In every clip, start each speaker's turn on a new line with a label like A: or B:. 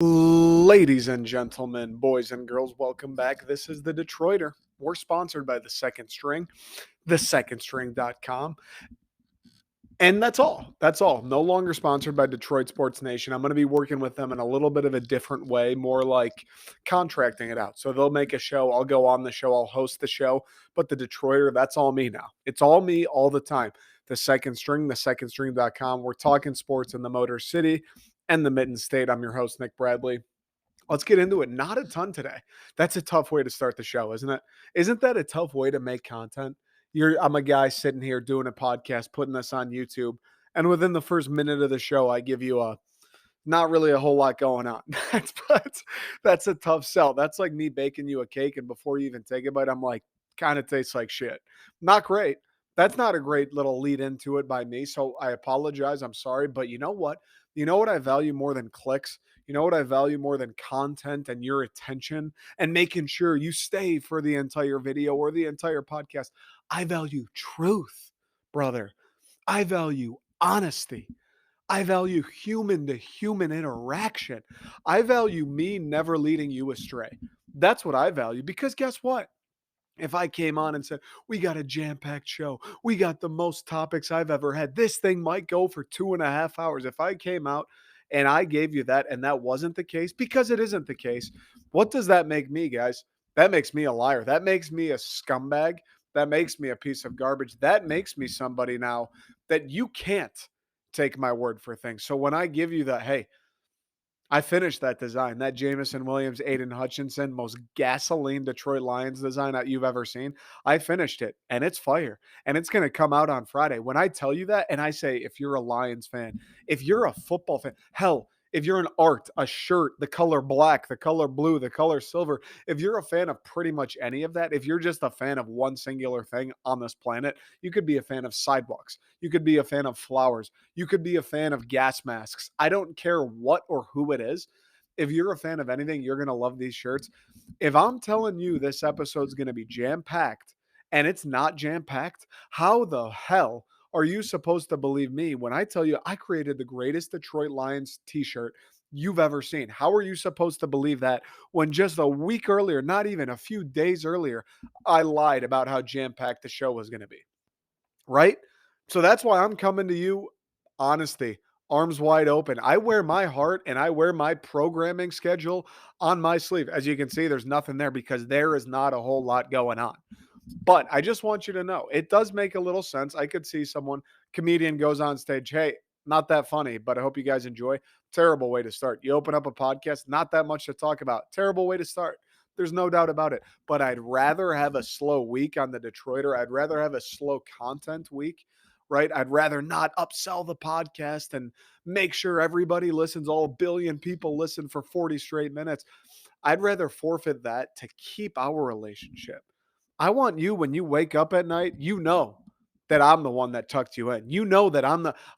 A: Ladies and gentlemen, boys and girls, welcome back. This is the Detroiter. We're sponsored by the Second String, thesecondstring.com. And that's all. That's all. No longer sponsored by Detroit Sports Nation. I'm going to be working with them in a little bit of a different way, more like contracting it out. So they'll make a show. I'll go on the show. I'll host the show. But the Detroiter, that's all me now. It's all me all the time. The Second String, thesecondstring.com. We're talking sports in the Motor City and the Mitten State. I'm your host, Nick Bradley. Let's get into it. Not a ton today. That's a tough way to start the show, isn't it? Isn't that a tough way to make content? I'm a guy sitting here doing a podcast, putting this on YouTube, and within the first minute of the show, I give you a not really a whole lot going on. That's a tough sell. That's like me baking you a cake, and before you even take a bite, I'm like, kind of tastes like shit. Not great. That's not a great little lead into it by me. So I apologize. I'm sorry. But you know what? You know what I value more than clicks? You know what I value more than content and your attention and making sure you stay for the entire video or the entire podcast? I value truth, brother. I value honesty. I value human to human interaction. I value me never leading you astray. That's what I value because guess what? If I came on and said, we got a jam packed show, we got the most topics I've ever had, this thing might go for 2.5 hours. If I came out and I gave you that and that wasn't the case, because it isn't the case, what does that make me, guys? That makes me a liar. That makes me a scumbag. That makes me a piece of garbage. That makes me somebody now that you can't take my word for things. So when I give you that, hey, I finished that design, that Jameson Williams, Aiden Hutchinson, most gasoline Detroit Lions design that you've ever seen. I finished it and it's fire and it's going to come out on Friday. When I tell you that, and I say, if you're a Lions fan, if you're a football fan, hell, if you're an art, a shirt, the color black, the color blue, the color silver, if you're a fan of pretty much any of that, if you're just a fan of one singular thing on this planet, you could be a fan of sidewalks. You could be a fan of flowers. You could be a fan of gas masks. I don't care what or who it is. If you're a fan of anything, you're going to love these shirts. If I'm telling you this episode's going to be jam packed and it's not jam packed, how the hell are you supposed to believe me when I tell you I created the greatest Detroit Lions t shirt you've ever seen? How are you supposed to believe that when just a week earlier, not even a few days earlier, I lied about how jam packed the show was going to be? Right? So that's why I'm coming to you honesty, arms wide open. I wear my heart and I wear my programming schedule on my sleeve. As you can see, there's nothing there because there is not a whole lot going on. But I just want you to know it does make a little sense. I could see someone, comedian goes on stage, hey, not that funny, but I hope you guys enjoy. Terrible way to start. You open up a podcast, not that much to talk about. Terrible way to start. There's no doubt about it. But I'd rather have a slow week on the Detroiter. I'd rather have a slow content week, right? I'd rather not upsell the podcast and make sure everybody listens, all billion people listen for 40 straight minutes. I'd rather forfeit that to keep our relationship. I want you, when you wake up at night, you know that I'm the one that tucked you in. You know that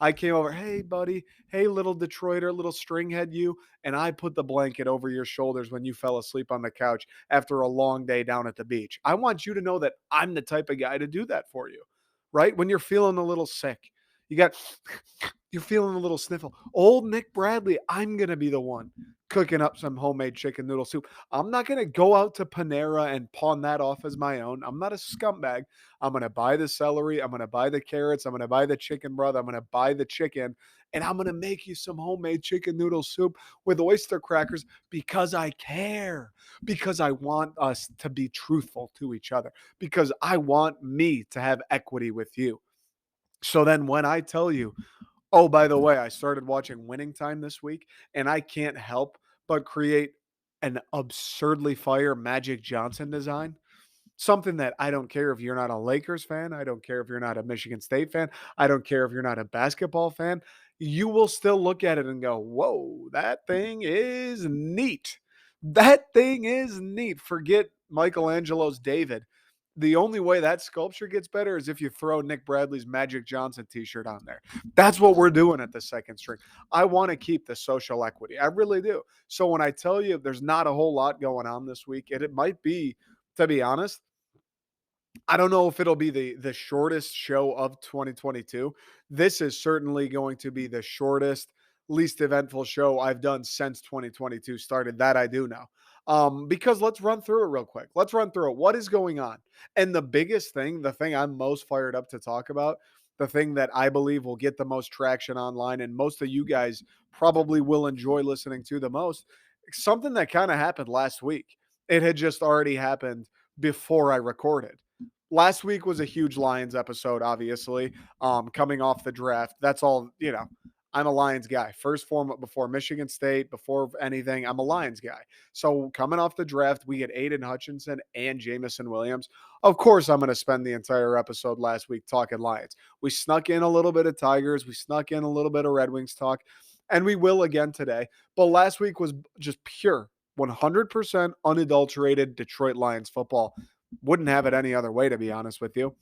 A: I came over, hey, buddy, hey, little Detroiter, little stringhead, you, and I put the blanket over your shoulders when you fell asleep on the couch after a long day down at the beach. I want you to know that I'm the type of guy to do that for you, right? When you're feeling a little sick, you got, you're feeling a little sniffle. Old Nick Bradley, I'm going to be the one cooking up some homemade chicken noodle soup. I'm not going to go out to Panera and pawn that off as my own. I'm not a scumbag. I'm going to buy the celery. I'm going to buy the carrots. I'm going to buy the chicken broth. I'm going to buy the chicken. And I'm going to make you some homemade chicken noodle soup with oyster crackers because I care, because I want us to be truthful to each other, because I want me to have equity with you. So then when I tell you, oh, by the way, I started watching Winning Time this week, and I can't help but create an absurdly fire Magic Johnson design. Something that I don't care if you're not a Lakers fan. I don't care if you're not a Michigan State fan. I don't care if you're not a basketball fan. You will still look at it and go, whoa, that thing is neat. That thing is neat. Forget Michelangelo's David. The only way that sculpture gets better is if you throw Nick Bradley's Magic Johnson t-shirt on there. That's what we're doing at the Second String. I want to keep the social equity. I really do. So when I tell you there's not a whole lot going on this week, and it might be, to be honest, I don't know if it'll be the shortest show of 2022. This is certainly going to be the shortest, least eventful show I've done since 2022 started. That I do know. Because let's run through it real quick. Let's run through it. What is going on? And the biggest thing, the thing I'm most fired up to talk about, the thing that I believe will get the most traction online, and most of you guys probably will enjoy listening to the most, something that kind of happened last week. It had just already happened before I recorded. Last week was a huge Lions episode, obviously. Coming off the draft. That's all, I'm a Lions guy. First form before Michigan State, before anything, I'm a Lions guy. So coming off the draft, we get Aiden Hutchinson and Jamison Williams. Of course, I'm going to spend the entire episode last week talking Lions. We snuck in a little bit of Tigers. We snuck in a little bit of Red Wings talk, and we will again today. But last week was just pure 100% unadulterated Detroit Lions football. Wouldn't have it any other way, to be honest with you.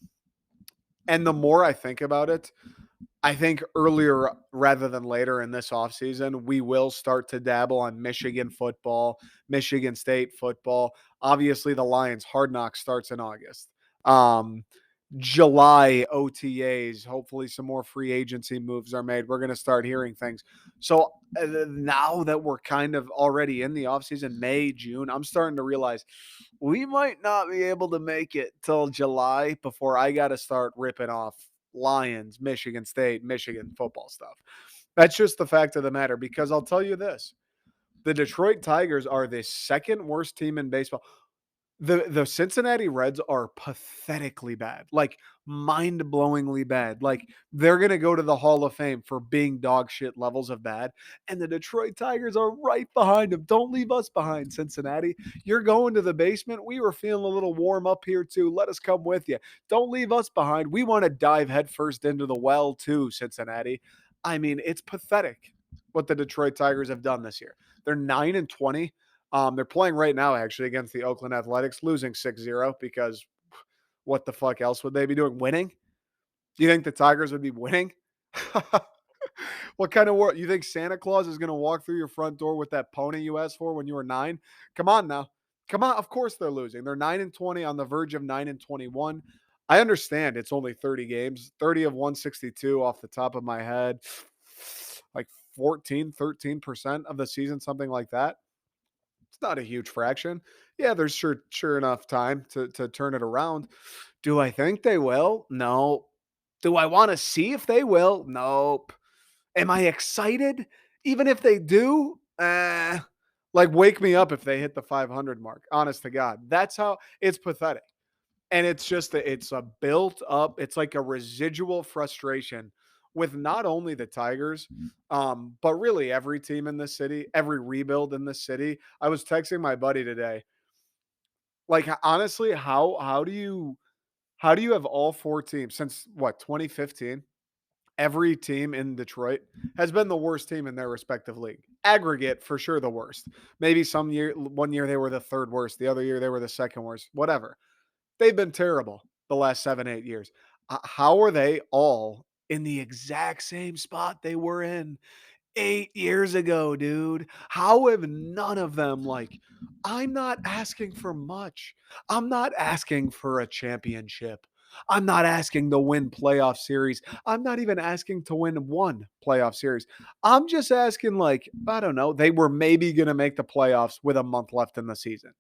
A: And the more I think about it, I think earlier rather than later in this offseason, we will start to dabble on Michigan football, Michigan State football. Obviously, the Lions Hard Knocks starts in August. July OTAs, hopefully some more free agency moves are made. We're going to start hearing things. So now that we're kind of already in the offseason, May, June, I'm starting to realize we might not be able to make it till July before I got to start ripping off Lions, Michigan State, Michigan football stuff. That's just the fact of the matter, because I'll tell you this. The Detroit Tigers are the second worst team in baseball. The Cincinnati Reds are pathetically bad, like mind-blowingly bad. Like they're going to go to the Hall of Fame for being dog shit levels of bad. And the Detroit Tigers are right behind them. Don't leave us behind, Cincinnati. You're going to the basement. We were feeling a little warm up here too. Let us come with you. Don't leave us behind. We want to dive headfirst into the well too, Cincinnati. I mean, it's pathetic what the Detroit Tigers have done this year. They're 9-20. They're playing right now, actually, against the Oakland Athletics, losing 6-0 because what the fuck else would they be doing? Winning? Do you think the Tigers would be winning? What kind of world? You think Santa Claus is going to walk through your front door with that pony you asked for when you were 9? Come on now. Come on. Of course they're losing. They're 9-20 on the verge of 9-21. I understand it's only 30 games, 30 of 162 off the top of my head, like 13% of the season, something like that. It's not a huge fraction. Yeah, there's sure enough time to turn it around. Do I think they will? No. Do I want to see if they will? Nope. Am I excited? Even if they do? Like wake me up if they hit the 500 mark. Honest to God. That's how it's pathetic. And it's just it's a built up, it's like a residual frustration with not only the Tigers, but really every team in the city, every rebuild in the city. I was texting my buddy today. Like honestly, how do you have all four teams since what 2015? Every team in Detroit has been the worst team in their respective league. Aggregate for sure the worst. Maybe one year they were the third worst, the other year they were the second worst, whatever. They've been terrible the last 7, 8 years. How are they all in the exact same spot they were in 8 years ago, dude? How have none of them, like, I'm not asking for much. I'm not asking for a championship. I'm not asking to win playoff series. I'm not even asking to win one playoff series. I'm just asking, like, I don't know, they were maybe going to make the playoffs with a month left in the season.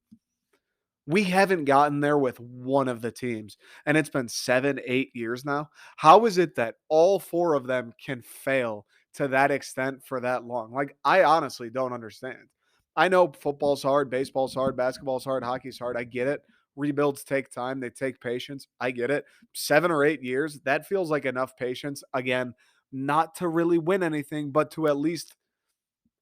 A: We haven't gotten there with one of the teams, and it's been 7, 8 years now. How is it that all four of them can fail to that extent for that long? Like, I honestly don't understand. I know football's hard, baseball's hard, basketball's hard, hockey's hard. I get it. Rebuilds take time, they take patience. I get it. 7 or 8 years, that feels like enough patience. Again, not to really win anything, but to at least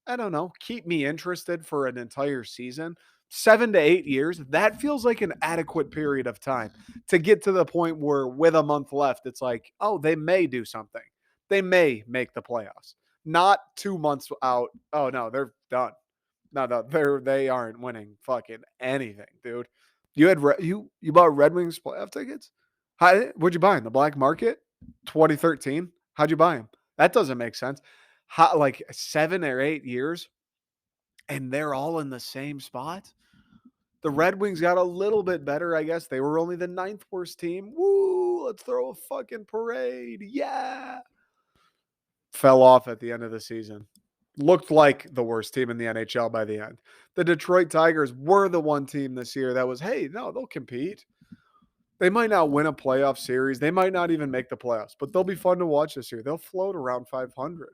A: I don't know, keep me interested for an entire season. 7 to 8 years, that feels like an adequate period of time to get to the point where with a month left, it's like, oh, they may do something. They may make the playoffs. Not 2 months out. Oh no, they're done. No, they aren't winning fucking anything, dude. You bought Red Wings playoff tickets? Where'd you buy them? The black market? 2013? How'd you buy them? That doesn't make sense. Like 7 or 8 years, and they're all in the same spot. The Red Wings got a little bit better, I guess. They were only the ninth worst team. Woo! Let's throw a fucking parade. Yeah. Fell off at the end of the season. looked like the worst team in the NHL by the end. The Detroit Tigers were the one team this year that was, hey, no, they'll compete. They might not win a playoff series. They might not even make the playoffs, but they'll be fun to watch this year. They'll float around 500.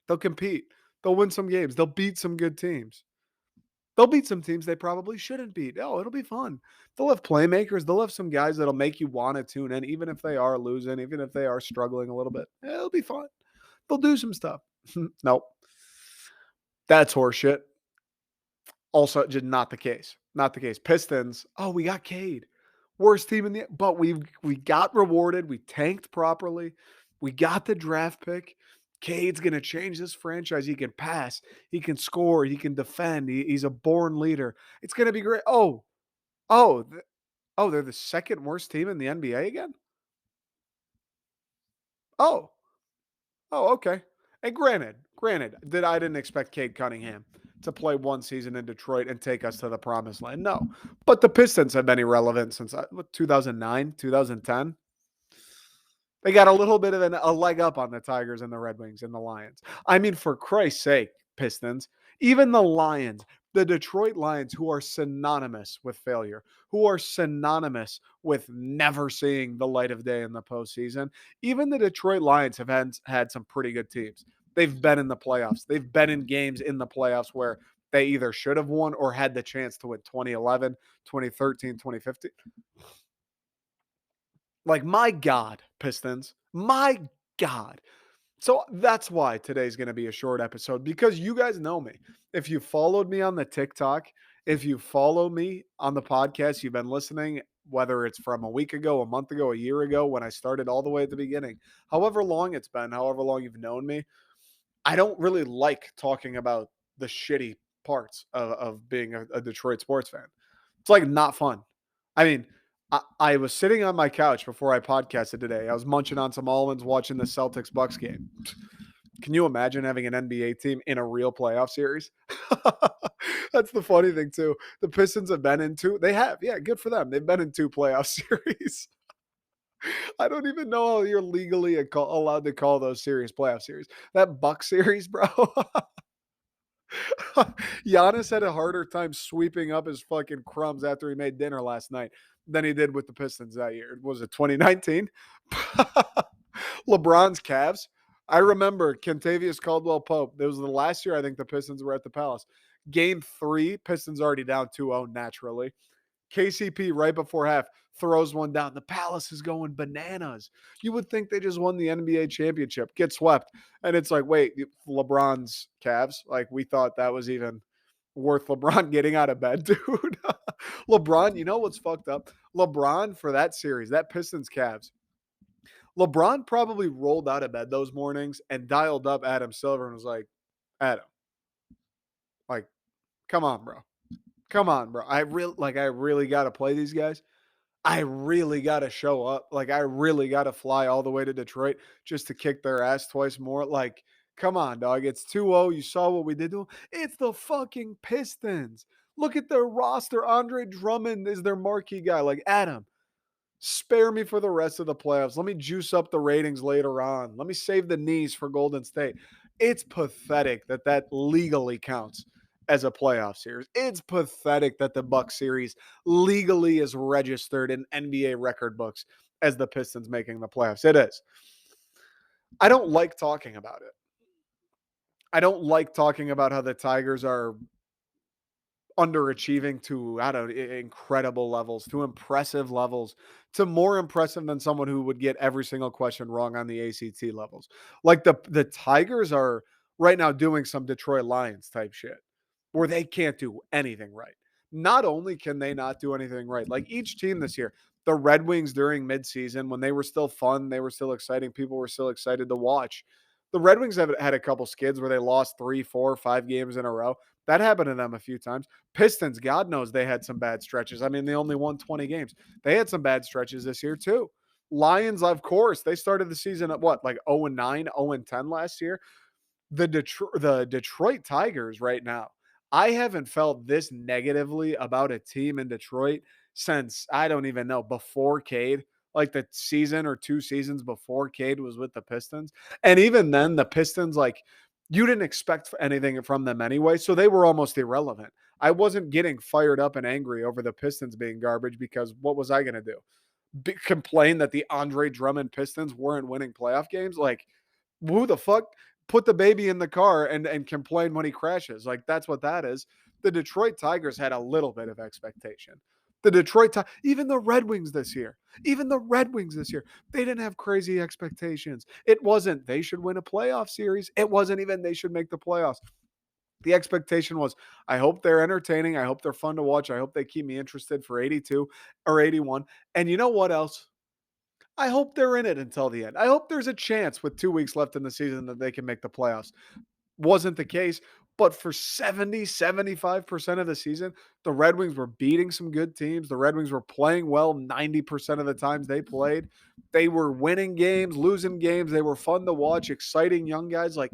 A: They'll compete. They'll win some games. They'll beat some good teams. They'll beat some teams they probably shouldn't beat. Oh, it'll be fun. They'll have playmakers. They'll have some guys that'll make you want to tune in, even if they are losing, even if they are struggling a little bit. It'll be fun. They'll do some stuff. Nope. That's horseshit. Also, just not the case. Not the case. Pistons. Oh, we got Cade. Worst team in the but we got rewarded. We tanked properly. We got the draft pick. Cade's gonna change this franchise. He can pass, he can score, he can defend. He's a born leader. It's gonna be great. Oh, they're the second worst team in the NBA again? Oh, okay. And granted, that I didn't expect Cade Cunningham to play one season in Detroit and take us to the promised land. No, but the Pistons have been irrelevant since 2009, 2010. They got a little bit of a leg up on the Tigers and the Red Wings and the Lions. I mean, for Christ's sake, Pistons, even the Lions, the Detroit Lions, who are synonymous with failure, who are synonymous with never seeing the light of day in the postseason, even the Detroit Lions have had some pretty good teams. They've been in the playoffs. They've been in games in the playoffs where they either should have won or had the chance to win 2011, 2013, 2015. Like, my God, Pistons, my God. So that's why today's going to be a short episode because you guys know me. If you followed me on the TikTok, if you follow me on the podcast, you've been listening, whether it's from a week ago, a month ago, a year ago, when I started all the way at the beginning, however long it's been, however long you've known me, I don't really like talking about the shitty parts of being a Detroit sports fan. It's like not fun. I mean, I was sitting on my couch before I podcasted today. I was munching on some almonds watching the Celtics Bucks game. Can you imagine having an NBA team in a real playoff series? That's the funny thing too. The Pistons have been in two. They have, yeah, good for them. They've been in two playoff series. I don't even know how you're legally allowed to call those series playoff series. That Buck series, bro. Giannis had a harder time sweeping up his fucking crumbs after he made dinner last night than he did with the Pistons that year. Was it 2019? LeBron's Cavs. I remember Kentavious Caldwell Pope. It was the last year I think the Pistons were at the Palace. Game 3, Pistons already down 2-0 naturally. KCP right before half throws one down. The Palace is going bananas. You would think they just won the NBA championship, get swept. And it's like, wait, LeBron's Cavs? Like, we thought that was even worth LeBron getting out of bed, dude. LeBron, you know what's fucked up? LeBron for that series, that Pistons Cavs. LeBron probably rolled out of bed those mornings and dialed up Adam Silver and was like, Adam, like, come on, bro. Come on, bro. I really got to play these guys. I really got to show up. Like, I really got to fly all the way to Detroit just to kick their ass twice more. Like, come on, dog. It's 2-0. You saw what we did to them. It's the fucking Pistons. Look at their roster. Andre Drummond is their marquee guy. Like, Adam, spare me for the rest of the playoffs. Let me juice up the ratings later on. Let me save the knees for Golden State. It's pathetic that that legally counts as a playoff series. It's pathetic that the Bucks series legally is registered in NBA record books as the Pistons making the playoffs. It is. I don't like talking about it. I don't like talking about how the Tigers are underachieving to I don't incredible levels, to impressive levels, to more impressive than someone who would get every single question wrong on the ACT levels. Like the Tigers are right now doing some Detroit Lions type shit where they can't do anything right. Not only can they not do anything right, like each team this year, the Red Wings during midseason when they were still fun, they were still exciting, people were still excited to watch. The Red Wings have had a couple skids where they lost 3, 4, 5 games in a row. That happened to them a few times. Pistons, God knows they had some bad stretches. I mean, they only won 20 games. They had some bad stretches this year, too. Lions, of course, they started the season at what, like 0-9, 0-10 last year. The Detroit Tigers right now, I haven't felt this negatively about a team in Detroit since, I don't even know, before Cade, like the season or 2 seasons before Cade was with the Pistons. And even then, the Pistons, like, You didn't expect anything from them anyway, so they were almost irrelevant. I wasn't getting fired up and angry over the Pistons being garbage because what was I going to do? Complain that the Andre Drummond Pistons weren't winning playoff games? Like, who the fuck put the baby in the car and complain when he crashes? Like, that's what that is. The Detroit Tigers had a little bit of expectation. The even the Red Wings this year, they didn't have crazy expectations. It wasn't they should win a playoff series. It wasn't even they should make the playoffs. The expectation was, I hope they're entertaining. I hope they're fun to watch. I hope they keep me interested for 82 or 81. And you know what else? I hope they're in it until the end. I hope there's a chance with 2 weeks left in the season that they can make the playoffs. Wasn't the case, but for 75% of the season, the Red Wings were beating some good teams. The Red Wings were playing well 90% of the times they played. They were winning games, losing games. They were fun to watch, exciting young guys. Like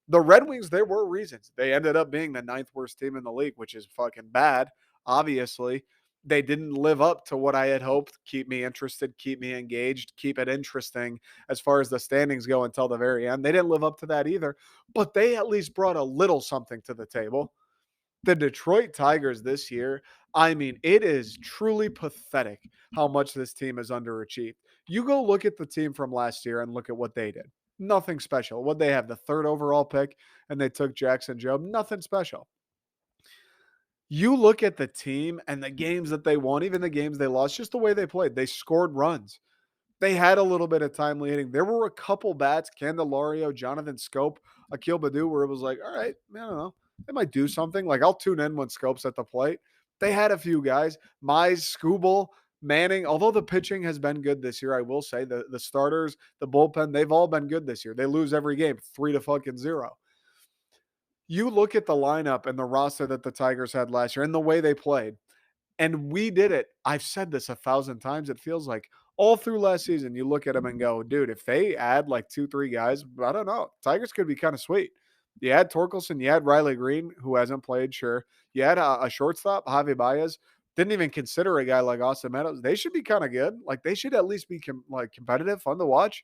A: the Red Wings, there were reasons. They ended up being the ninth worst team in the league, which is fucking bad, obviously. They didn't live up to what I had hoped. Keep me interested, keep me engaged, keep it interesting as far as the standings go until the very end. They didn't live up to that either, but they at least brought a little something to the table. The Detroit Tigers this year, I mean, it is truly pathetic how much this team has underachieved. You go look at the team from last year and look at what they did. Nothing special. What they have, the third overall pick, and they took Jackson Jobe. Nothing special. You look at the team and the games that they won, even the games they lost, just the way they played. They scored runs. They had a little bit of timely hitting. There were a couple bats, Candelario, Jonathan Scope, Akil Baddoo, where it was like, all right, I don't know. They might do something. Like, I'll tune in when Scope's at the plate. They had a few guys. Mize, Skubal, Manning, although the pitching has been good this year, I will say the starters, the bullpen, they've all been good this year. They lose every game, 3-0. You look at the lineup and the roster that the Tigers had last year and the way they played. And we did it. I've said this 1,000 times. It feels like all through last season, you look at them and go, dude, if they add like 2, 3 guys, I don't know. Tigers could be kind of sweet. You had Torkelson, you had Riley Green, who hasn't played, sure. You had a shortstop, Javi Baez. Didn't even consider a guy like Austin Meadows. They should be kind of good. Like they should at least be competitive, fun to watch.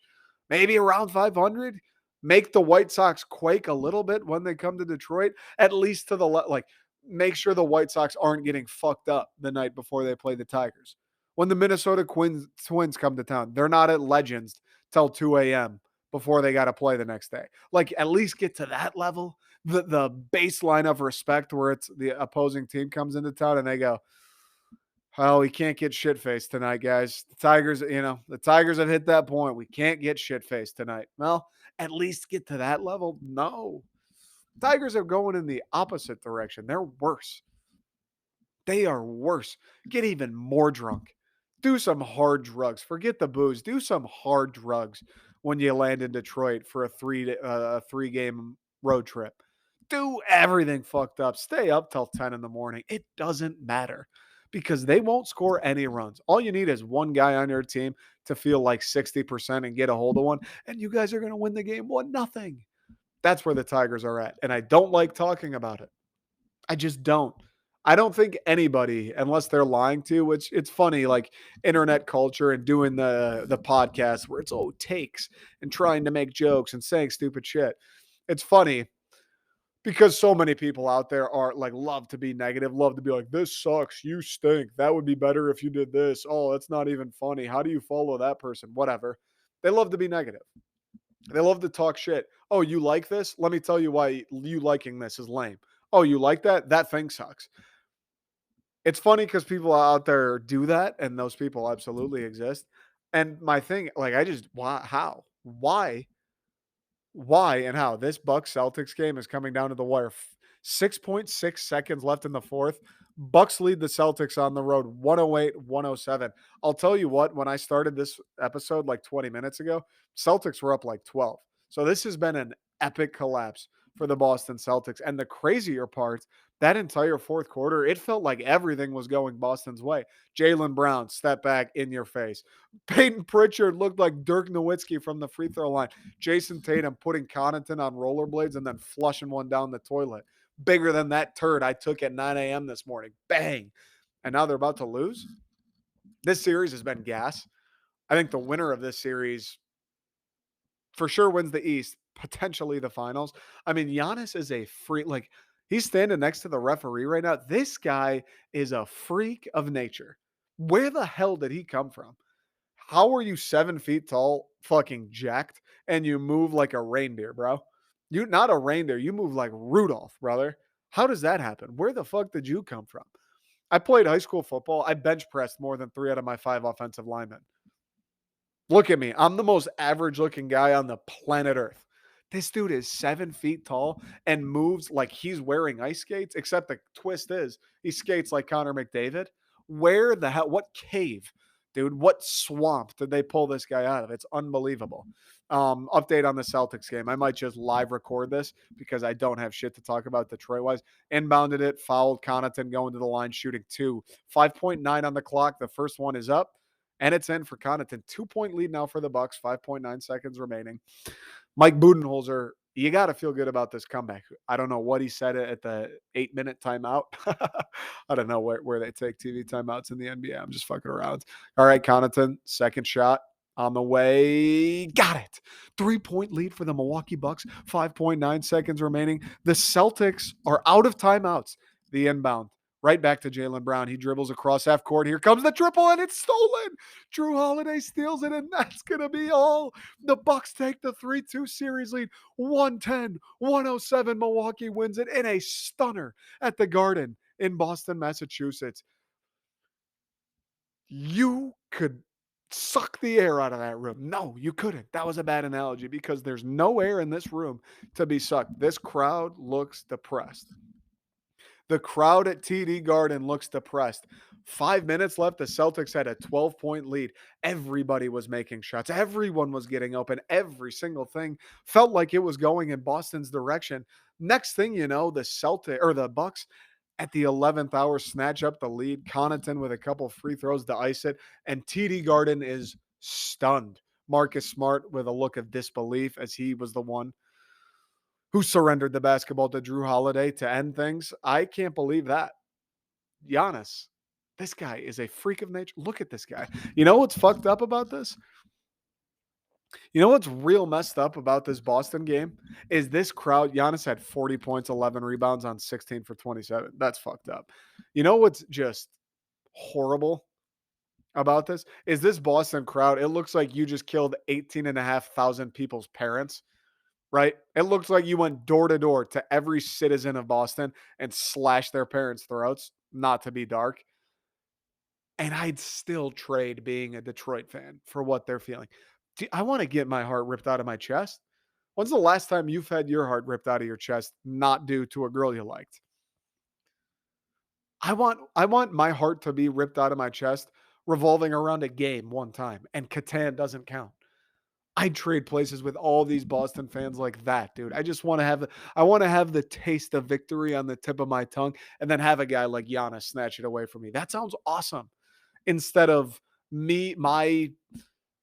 A: Maybe around 500. Make the White Sox quake a little bit when they come to Detroit, at least to the like make sure the White Sox aren't getting fucked up the night before they play the Tigers. When the Minnesota Twins come to town, they're not at Legends till 2 a.m. before they got to play the next day. Like, at least get to that level, the baseline of respect where it's the opposing team comes into town and they go, oh, we can't get shit faced tonight, guys. The Tigers have hit that point. We can't get shit faced tonight. Well, at least get to that level. No, Tigers are going in the opposite direction. They're worse. They are worse. Get even more drunk. Do some hard drugs. Forget the booze. Do some hard drugs when you land in Detroit for a 3 game road trip. Do everything fucked up. Stay up till 10 in the morning. It doesn't matter because they won't score any runs. All you need is one guy on your team to feel like 60% and get a hold of one, and you guys are going to win the game 1-0. That's where the Tigers are at. And I don't like talking about it. I just don't. I don't think anybody, unless they're lying to, which it's funny, like internet culture and doing the podcast where it's all takes and trying to make jokes and saying stupid shit. It's funny because so many people out there are like love to be negative, love to be like, this sucks, you stink. That would be better if you did this. Oh, that's not even funny. How do you follow that person? Whatever. They love to be negative. They love to talk shit. Oh, you like this? Let me tell you why you liking this is lame. Oh, you like that? That thing sucks. It's funny because people out there do that, and those people absolutely exist. And my thing, like, I just why how? Why and how? This Bucks Celtics game is coming down to the wire. 6.6 seconds left in the fourth. Bucks lead the Celtics on the road 108-107. I'll tell you what, when I started this episode like 20 minutes ago, Celtics were up like 12. So this has been an epic collapse for the Boston Celtics. And the crazier part, that entire fourth quarter, it felt like everything was going Boston's way. Jaylen Brown, step back in your face. Peyton Pritchard looked like Dirk Nowitzki from the free throw line. Jason Tatum putting Connaughton on rollerblades and then flushing one down the toilet. Bigger than that turd I took at 9 a.m. this morning. Bang. And now they're about to lose. This series has been gas. I think the winner of this series for sure wins the East. potentially the finals. I mean, Giannis is a freak. Like, he's standing next to the referee right now. This guy is a freak of nature. Where the hell did he come from? How are you 7 feet tall, fucking jacked, and you move like a reindeer, bro? You not a reindeer, you move like Rudolph, brother. How does that happen? Where the fuck did you come from? I played high school football. I bench pressed more than 3 out of my 5 offensive linemen. Look at me. I'm the most average looking guy on the planet Earth. This dude is 7 feet tall and moves like he's wearing ice skates, except the twist is he skates like Connor McDavid. Where the hell, what cave, dude, what swamp did they pull this guy out of? It's unbelievable. Update on the Celtics game. I might just live record this because I don't have shit to talk about Detroit wise. Inbounded it, fouled Connaughton going to the line, shooting 2. 5.9 on the clock. The first one is up. And it's in for Connaughton. 2-point lead now for the Bucks. 5.9 seconds remaining. Mike Budenholzer, you got to feel good about this comeback. I don't know what he said at the 8-minute timeout. I don't know where they take TV timeouts in the NBA. I'm just fucking around. All right, Connaughton, second shot on the way. Got it. 3-point lead for the Milwaukee Bucks. 5.9 seconds remaining. The Celtics are out of timeouts. The inbound. Right back to Jaylen Brown. He dribbles across half court. Here comes the triple, and it's stolen. Jrue Holiday steals it, and that's going to be all. The Bucks take the 3-2 series lead. 110-107. Milwaukee wins it in a stunner at the Garden in Boston, Massachusetts. You could suck the air out of that room. No, you couldn't. That was a bad analogy because there's no air in this room to be sucked. This crowd looks depressed. The crowd at TD Garden looks depressed. 5 minutes left. The Celtics had a 12-point lead. Everybody was making shots. Everyone was getting open. Every single thing felt like it was going in Boston's direction. Next thing you know, the Bucks at the 11th hour snatch up the lead. Connaughton with a couple free throws to ice it, and TD Garden is stunned. Marcus Smart with a look of disbelief as he was the one who surrendered the basketball to Jrue Holiday to end things. I can't believe that. Giannis, this guy is a freak of nature. Look at this guy. You know what's fucked up about this? You know what's real messed up about this Boston game is this crowd. Giannis had 40 points, 11 rebounds on 16 for 27. That's fucked up. You know what's just horrible about this is this Boston crowd. It looks like you just killed 18,500 people's parents. Right? It looks like you went door to door to every citizen of Boston and slashed their parents' throats, not to be dark. And I'd still trade being a Detroit fan for what they're feeling. I want to get my heart ripped out of my chest. When's the last time you've had your heart ripped out of your chest, not due to a girl you liked? I want my heart to be ripped out of my chest revolving around a game one time, and Catan doesn't count. I'd trade places with all these Boston fans like that, dude. I want to have the taste of victory on the tip of my tongue and then have a guy like Giannis snatch it away from me. That sounds awesome. Instead of my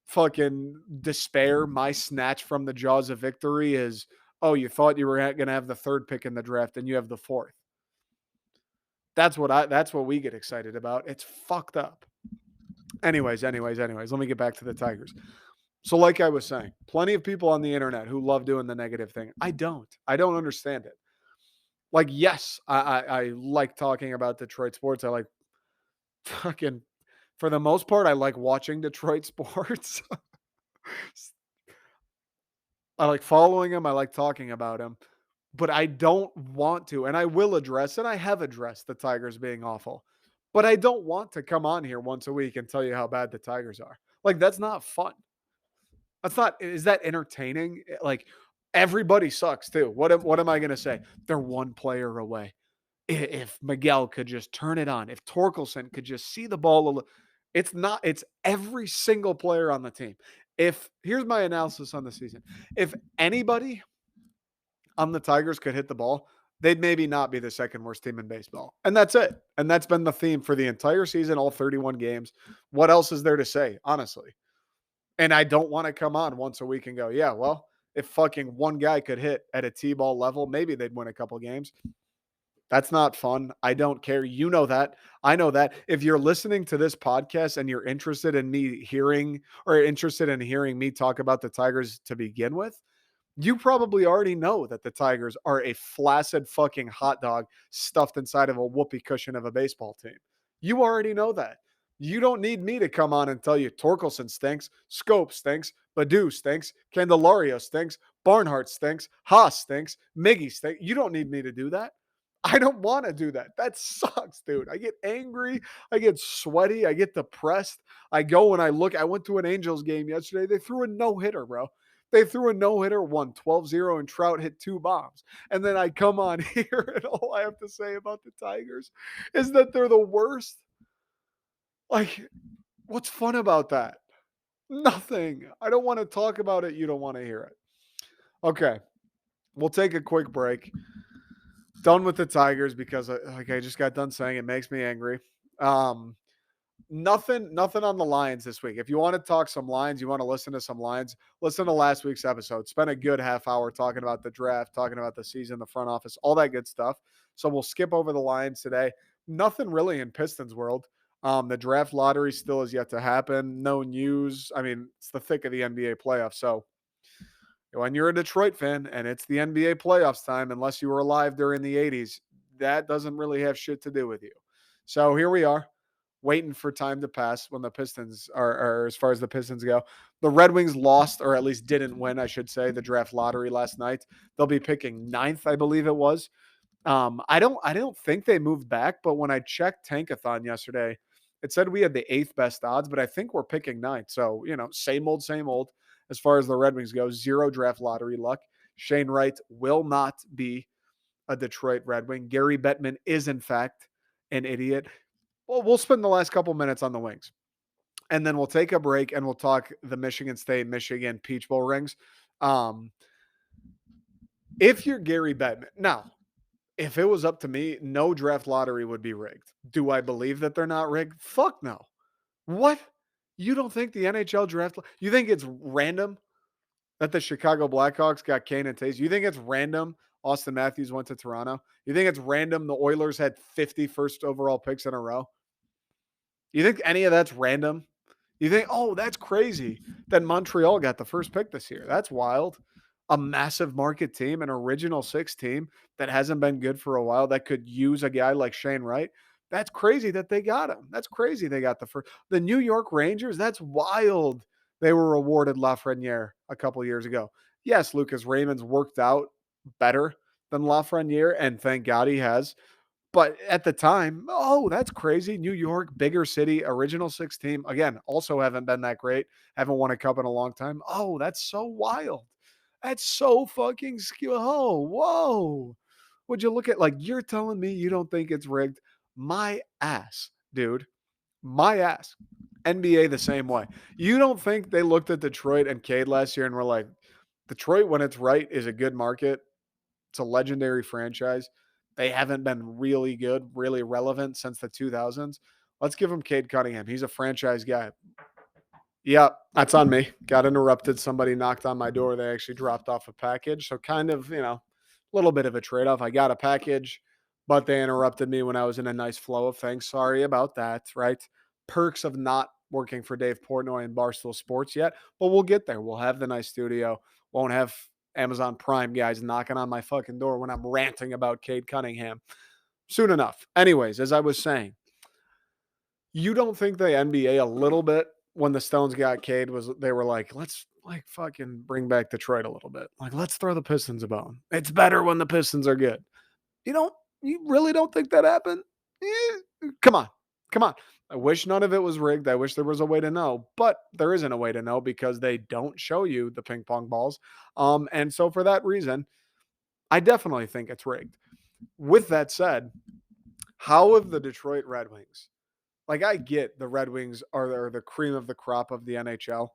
A: fucking despair, my snatch from the jaws of victory is, oh, you thought you were going to have the 3rd pick in the draft and you have the 4th. That's what we get excited about. It's fucked up. Anyways, let me get back to the Tigers. So like I was saying, plenty of people on the internet who love doing the negative thing. I don't understand it. Like, yes, I like talking about Detroit sports. I like fucking, for the most part, I like watching Detroit sports. I like following them. I like talking about them, but I don't want to, and I will address, and I have addressed the Tigers being awful, but I don't want to come on here once a week and tell you how bad the Tigers are. Like, that's not fun. Is that entertaining? Like, everybody sucks too. What am I going to say? They're one player away. If Miguel could just turn it on, if Torkelson could just see the ball, it's every single player on the team. Here's my analysis on the season. If anybody on the Tigers could hit the ball, they'd maybe not be the second worst team in baseball. And that's it. And that's been the theme for the entire season, all 31 games. What else is there to say, honestly? And I don't want to come on once a week and go, yeah, well, if fucking one guy could hit at a T-ball level, maybe they'd win a couple games. That's not fun. I don't care. You know that. I know that. If you're listening to this podcast and you're interested in hearing me talk about the Tigers to begin with, You probably already know that the Tigers are a flaccid fucking hot dog stuffed inside of a whoopee cushion of a baseball team. You already know that. You don't need me to come on and tell you Torkelson stinks, Scope stinks, Badu stinks, Candelario stinks, Barnhart stinks, Haas stinks, Miggy stinks. You don't need me to do that. I don't want to do that. That sucks, dude. I get angry. I get sweaty. I get depressed. I go and I look. I went to an Angels game yesterday. They threw a no hitter, bro. They threw a no hitter, won 12-0, and Trout hit 2 bombs. And then I come on here, and all I have to say about the Tigers is that they're the worst. Like, what's fun about that? Nothing. I don't want to talk about it. You don't want to hear it. Okay. We'll take a quick break. Done with the Tigers because, like I just got done saying, it makes me angry. Um, nothing on the Lions this week. If you want to talk some lines, you want to listen to some lines, listen to last week's episode. Spent a good half hour talking about the draft, talking about the season, the front office, all that good stuff. So we'll skip over the Lions today. Nothing really in Pistons world. The draft lottery still is yet to happen. No news. I mean, it's the thick of the NBA playoffs. So when you're a Detroit fan and it's the NBA playoffs time, unless you were alive during the 80s, that doesn't really have shit to do with you. So here we are, waiting for time to pass when the Pistons are as far as the Pistons go. The Red Wings lost, or at least didn't win, I should say, the draft lottery last night. They'll be picking ninth, I believe it was. I don't think they moved back, but when I checked Tankathon yesterday, it said we had the eighth best odds, but I think we're picking ninth. So, same old, same old as far as the Red Wings go. Zero draft lottery luck. Shane Wright will not be a Detroit Red Wing. Gary Bettman is, in fact, an idiot. Well, we'll spend the last couple minutes on the Wings. And then we'll take a break and we'll talk the Michigan State, Michigan Peach Bowl rings. If you're Gary Bettman, now, if it was up to me, no draft lottery would be rigged. Do I believe that they're not rigged? Fuck no. What? You don't think the NHL draft? You think it's random that the Chicago Blackhawks got Kane and Tays? You think it's random Austin Matthews went to Toronto? You think it's random the Oilers had 50 first overall picks in a row? You think any of that's random? You think, oh, that's crazy that Montreal got the first pick this year. That's wild. A massive market team, an original six team that hasn't been good for a while that could use a guy like Shane Wright. That's crazy that they got him. That's crazy they got the first. The New York Rangers, that's wild. They were awarded Lafreniere a couple years ago. Yes, Lucas Raymond's worked out better than Lafreniere, and thank God he has. But at the time, oh, that's crazy. New York, bigger city, original six team. Again, also haven't been that great. Haven't won a cup in a long time. Oh, that's so wild. That's so fucking skill. Oh, whoa. Would you look at, like, you're telling me you don't think it's rigged? My ass, dude. My ass. NBA the same way. You don't think they looked at Detroit and Cade last year and were like, Detroit, when it's right, is a good market. It's a legendary franchise. They haven't been really good, really relevant since the 2000s. Let's give him Cade Cunningham. He's a franchise guy. Yep, that's on me. Got interrupted. Somebody knocked on my door. They actually dropped off a package. So kind of, a little bit of a trade-off. I got a package, but they interrupted me when I was in a nice flow of things. Sorry about that, right? Perks of not working for Dave Portnoy and Barstool Sports yet, but we'll get there. We'll have the nice studio. Won't have Amazon Prime guys knocking on my fucking door when I'm ranting about Cade Cunningham soon enough. Anyways, as I was saying, you don't think the NBA a little bit when the Stones got Cade was they were like, let's like fucking bring back Detroit a little bit. Like, let's throw the Pistons a bone. It's better when the Pistons are good. You really don't think that happened? Come on. Come on. I wish none of it was rigged. I wish there was a way to know, but there isn't a way to know because they don't show you the ping pong balls. And so for that reason, I definitely think it's rigged. With that said, how have the Detroit Red Wings, like, I get the Red Wings are the cream of the crop of the NHL.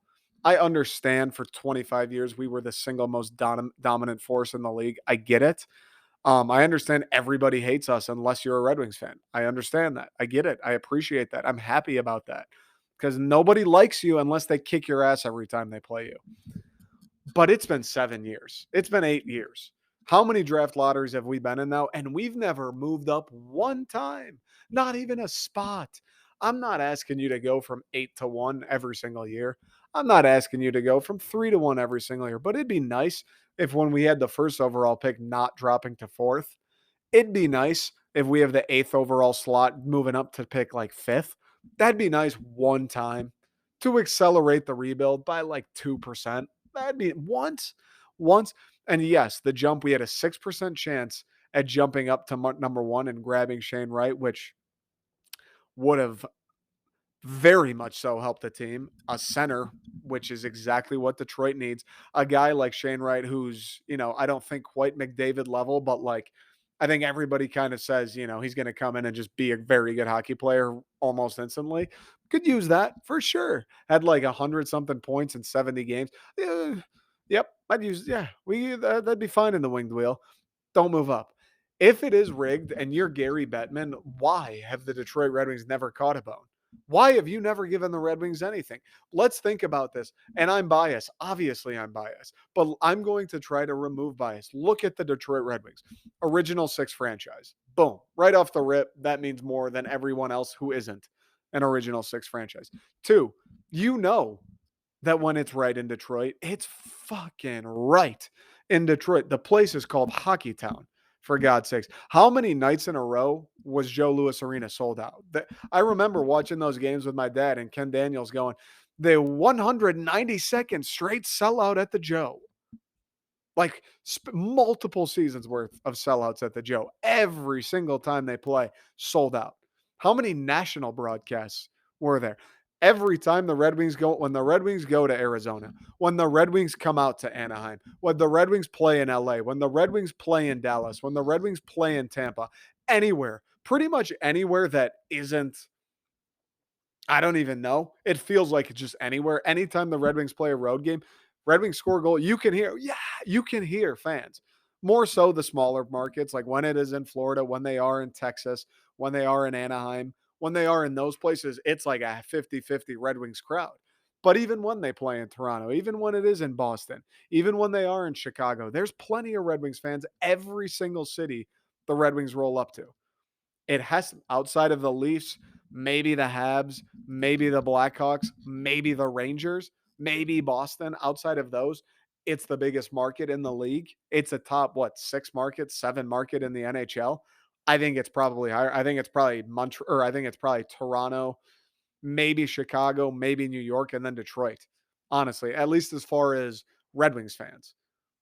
A: I understand for 25 years we were the single most dominant force in the league. I get it. I understand everybody hates us unless you're a Red Wings fan. I understand that. I get it. I appreciate that. I'm happy about that because nobody likes you unless they kick your ass every time they play you. But it's been 7 years. It's been 8 years. How many draft lotteries have we been in now? And we've never moved up one time, not even a spot. I'm not asking you to go from 8-1 every single year. I'm not asking you to go from 3-1 every single year, but it'd be nice. if when we had the first overall pick not dropping to fourth, it'd be nice if we have the eighth overall slot moving up to pick like fifth. That'd be nice one time to accelerate the rebuild by like 2%. That'd be once. And yes, the jump, we had a 6% chance at jumping up to number one and grabbing Shane Wright, which would have very much so helped the team. A center, which is exactly what Detroit needs. A guy like Shane Wright, who's, I don't think quite McDavid level, but like, I think everybody kind of says, he's going to come in and just be a very good hockey player almost instantly. Could use that for sure. Had like 100 something points in 70 games. Yeah, yep. That'd be fine in the winged wheel. Don't move up. If it is rigged and you're Gary Bettman, why have the Detroit Red Wings never caught a bone? Why have you never given the Red Wings anything? Let's think about this. And I'm biased. Obviously, I'm biased, but I'm going to try to remove bias. Look at the Detroit Red Wings. Original six franchise. Boom. Right off the rip, that means more than everyone else who isn't an original six franchise. Two, you know that when it's right in Detroit, it's fucking right in Detroit. The place is called Hockey Town, for God's sakes. How many nights in a row was Joe Louis Arena sold out? I remember watching those games with my dad and Ken Daniels going, the 192nd straight sellout at the Joe. Like multiple seasons worth of sellouts at the Joe. Every single time they play, sold out. How many national broadcasts were there? Every time when the Red Wings go to Arizona, when the Red Wings come out to Anaheim, when the Red Wings play in LA, when the Red Wings play in Dallas, when the Red Wings play in Tampa, anywhere, pretty much anywhere that isn't, I don't even know. It feels like it's just anywhere. Anytime the Red Wings play a road game, Red Wings score a goal, you can hear fans. More so the smaller markets, like when it is in Florida, when they are in Texas, when they are in Anaheim, when they are in those places, it's like a 50-50 Red Wings crowd. But even when they play in Toronto, even when it is in Boston, even when they are in Chicago, there's plenty of Red Wings fans every single city the Red Wings roll up to. It has, outside of the Leafs, maybe the Habs, maybe the Blackhawks, maybe the Rangers, maybe Boston. Outside of those, it's the biggest market in the league. It's a top, six market, seven market in the NHL. I think it's probably higher. I think it's probably Montreal, or I think it's probably Toronto, maybe Chicago, maybe New York, and then Detroit. Honestly, at least as far as Red Wings fans.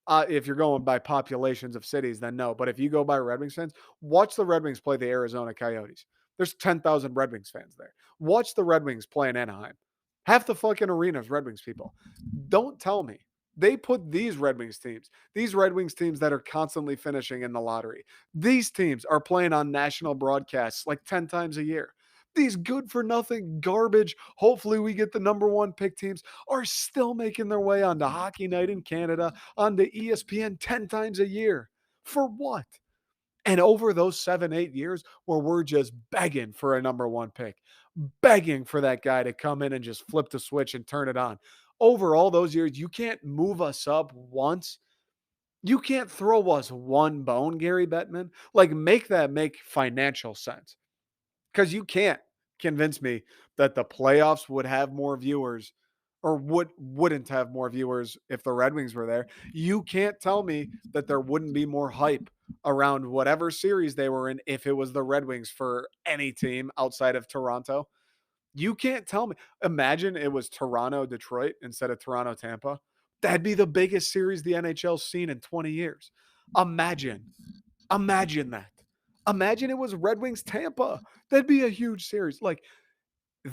A: If you're going by populations of cities, then no. But if you go by Red Wings fans, watch the Red Wings play the Arizona Coyotes. There's 10,000 Red Wings fans there. Watch the Red Wings play in Anaheim. Half the fucking arena is Red Wings people. Don't tell me they put these Red Wings teams that are constantly finishing in the lottery. These teams are playing on national broadcasts like 10 times a year. These good for nothing garbage, hopefully we get the number one pick teams, are still making their way onto Hockey Night in Canada, onto ESPN 10 times a year. For what? And over those 7-8 years where we're just begging for a number one pick, begging for that guy to come in and just flip the switch and turn it on. Over all those years, you can't move us up once. You can't throw us one bone, Gary Bettman. Like, make that make financial sense. Because you can't convince me that the playoffs would have more viewers or wouldn't have more viewers if the Red Wings were there. You can't tell me that there wouldn't be more hype around whatever series they were in if it was the Red Wings for any team outside of Toronto. You can't tell me. Imagine it was Toronto Detroit instead of Toronto Tampa. That'd be the biggest series the NHL's seen in 20 years. Imagine. Imagine that. Imagine it was Red Wings Tampa. That'd be a huge series. Like,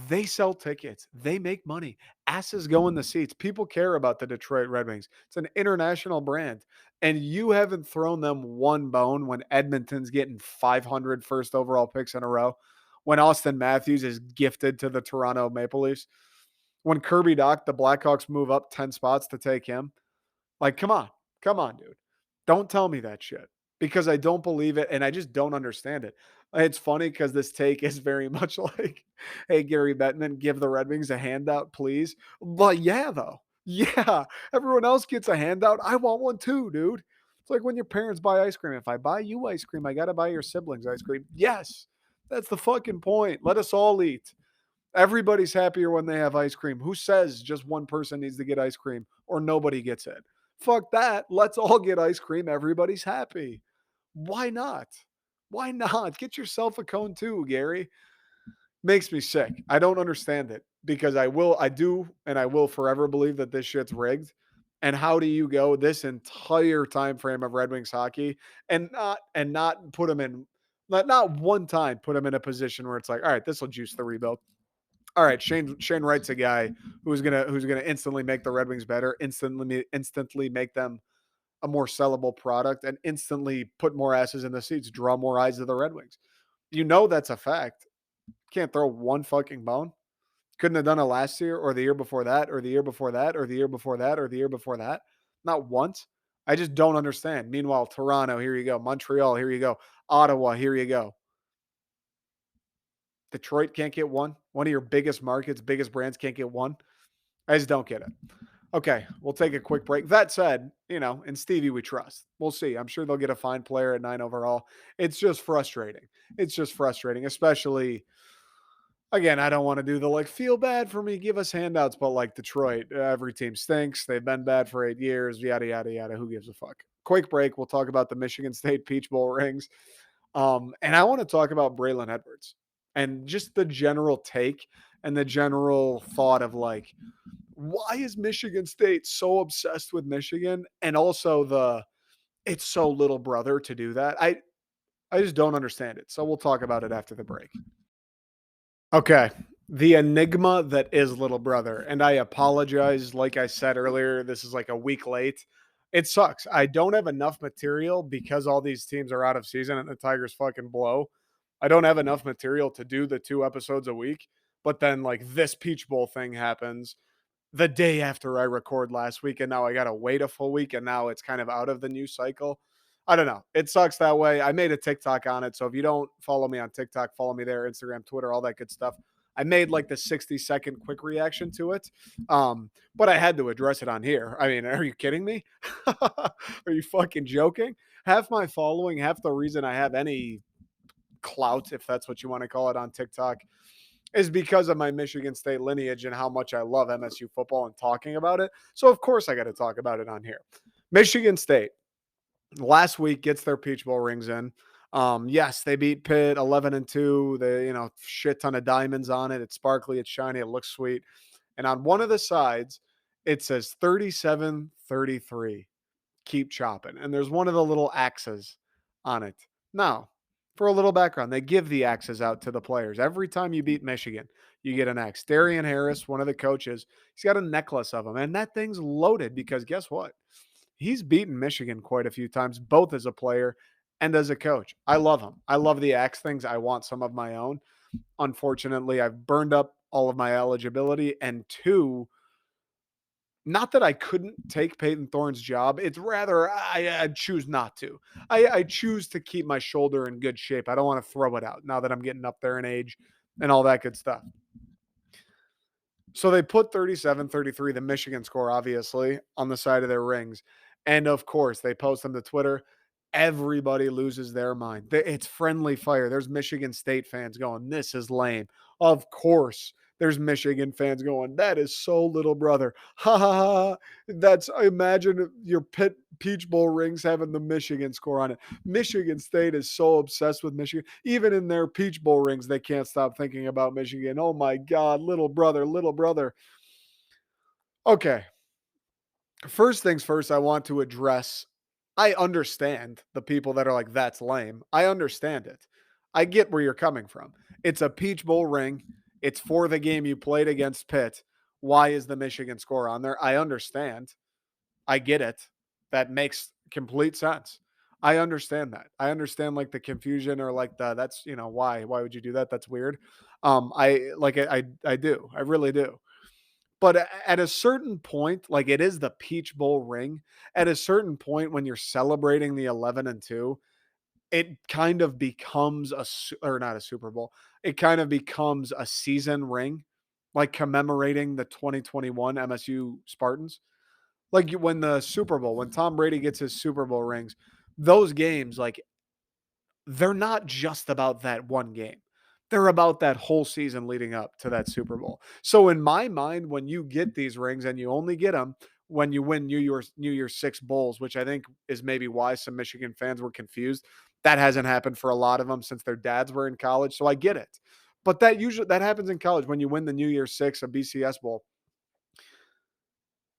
A: they sell tickets, they make money, asses go in the seats. People care about the Detroit Red Wings. It's an international brand. And you haven't thrown them one bone when Edmonton's getting 500 first overall picks in a row, when Austin Matthews is gifted to the Toronto Maple Leafs, when Kirby Dach, the Blackhawks move up 10 spots to take him. Like, come on, dude. Don't tell me that shit because I don't believe it and I just don't understand it. It's funny because this take is very much like, hey, Gary Bettman, give the Red Wings a handout, please. But yeah, though. Yeah, everyone else gets a handout. I want one too, dude. It's like when your parents buy ice cream. If I buy you ice cream, I got to buy your siblings ice cream. Yes, that's the fucking point. Let us all eat. Everybody's happier when they have ice cream. Who says just one person needs to get ice cream or nobody gets it? Fuck that. Let's all get ice cream. Everybody's happy. Why not? Why not? Get yourself a cone too, Gary. Makes me sick. I don't understand it because I do, and I will forever believe that this shit's rigged. And how do you go this entire time frame of Red Wings hockey and not put them in not one time put them in a position where it's like, all right, this will juice the rebuild. All right, Shane Wright's a guy who's gonna instantly make the Red Wings better, instantly make them a more sellable product, and instantly put more asses in the seats, draw more eyes to the Red Wings. You know that's a fact. Can't throw one fucking bone. Couldn't have done it last year or the year before that or the year before that or the year before that or the year before that. Not once. I just don't understand. Meanwhile, Toronto, here you go. Montreal, here you go. Ottawa, here you go. Detroit can't get one. One of your biggest markets, biggest brands can't get one. I just don't get it. Okay, we'll take a quick break. That said, in Stevie we trust. We'll see. I'm sure they'll get a fine player at 9 overall. It's just frustrating. It's just frustrating, especially again, I don't want to do the like feel bad for me, give us handouts, but like Detroit, every team stinks. They've been bad for 8 years, yada yada yada. Who gives a fuck? Quick break. We'll talk about the Michigan State Peach Bowl rings. And I want to talk about Braylon Edwards and just the general take and the general thought of like, why is Michigan State so obsessed with Michigan? And also it's so little brother to do that. I just don't understand it. So we'll talk about it after the break. Okay. The enigma that is little brother. And I apologize. Like I said earlier, this is like a week late. It sucks. I don't have enough material because all these teams are out of season and the Tigers fucking blow. I don't have enough material to do the 2 episodes a week. But then, like, this Peach Bowl thing happens the day after I record last week. And now I got to wait a full week. And now it's kind of out of the news cycle. I don't know. It sucks that way. I made a TikTok on it. So if you don't follow me on TikTok, follow me there, Instagram, Twitter, all that good stuff. I made like the 60-second quick reaction to it. But I had to address it on here. I mean, are you kidding me? Are you fucking joking? Half my following, half the reason I have any clout, if that's what you want to call it, on TikTok is because of my Michigan State lineage and how much I love MSU football and talking about it. So of course I got to talk about it on here. Michigan State last week gets their Peach Bowl rings in. Yes, they beat Pitt 11-2. They, shit ton of diamonds on it. It's sparkly, it's shiny, it looks sweet. And on one of the sides, it says 37-33. Keep chopping. And there's one of the little axes on it. Now, for a little background, they give the axes out to the players. Every time you beat Michigan, you get an axe. Darian Harris, one of the coaches, he's got a necklace of them. And that thing's loaded because guess what? He's beaten Michigan quite a few times, both as a player and as a coach. I love him. I love the axe things. I want some of my own. Unfortunately, I've burned up all of my eligibility. And two, not that I couldn't take Peyton Thorne's job. It's rather I choose not to. I choose to keep my shoulder in good shape. I don't want to throw it out now that I'm getting up there in age and all that good stuff. So they put 37-33, the Michigan score, obviously, on the side of their rings. And of course, they post them to Twitter. Everybody loses their mind. It's friendly fire. There's Michigan State fans going, this is lame. Of course, there's Michigan fans going, that is so little brother. Ha ha ha. Imagine your Peach Bowl rings having the Michigan score on it. Michigan State is so obsessed with Michigan. Even in their Peach Bowl rings, they can't stop thinking about Michigan. Oh my God, little brother, little brother. Okay. First things first, I want to address I understand the people that are like, that's lame. I understand it. I get where you're coming from. It's a Peach Bowl ring. It's for the game you played against Pitt. Why is the Michigan score on there? I understand. I get it. That makes complete sense. I understand that. I understand like the confusion or like that's why would you do that? That's weird. I do. I really do. But at a certain point, like it is the Peach Bowl ring. At a certain point, when you're celebrating the 11-2, it kind of becomes or not a Super Bowl. It kind of becomes a season ring, like commemorating the 2021 MSU Spartans. Like when the Super Bowl, when Tom Brady gets his Super Bowl rings, those games, like they're not just about that one game. They're about that whole season leading up to that Super Bowl. So in my mind, when you get these rings and you only get them when you win New Year's Six bowls, which I think is maybe why some Michigan fans were confused. That hasn't happened for a lot of them since their dads were in college, so I get it. But that happens in college when you win the New Year's Six, a BCS bowl.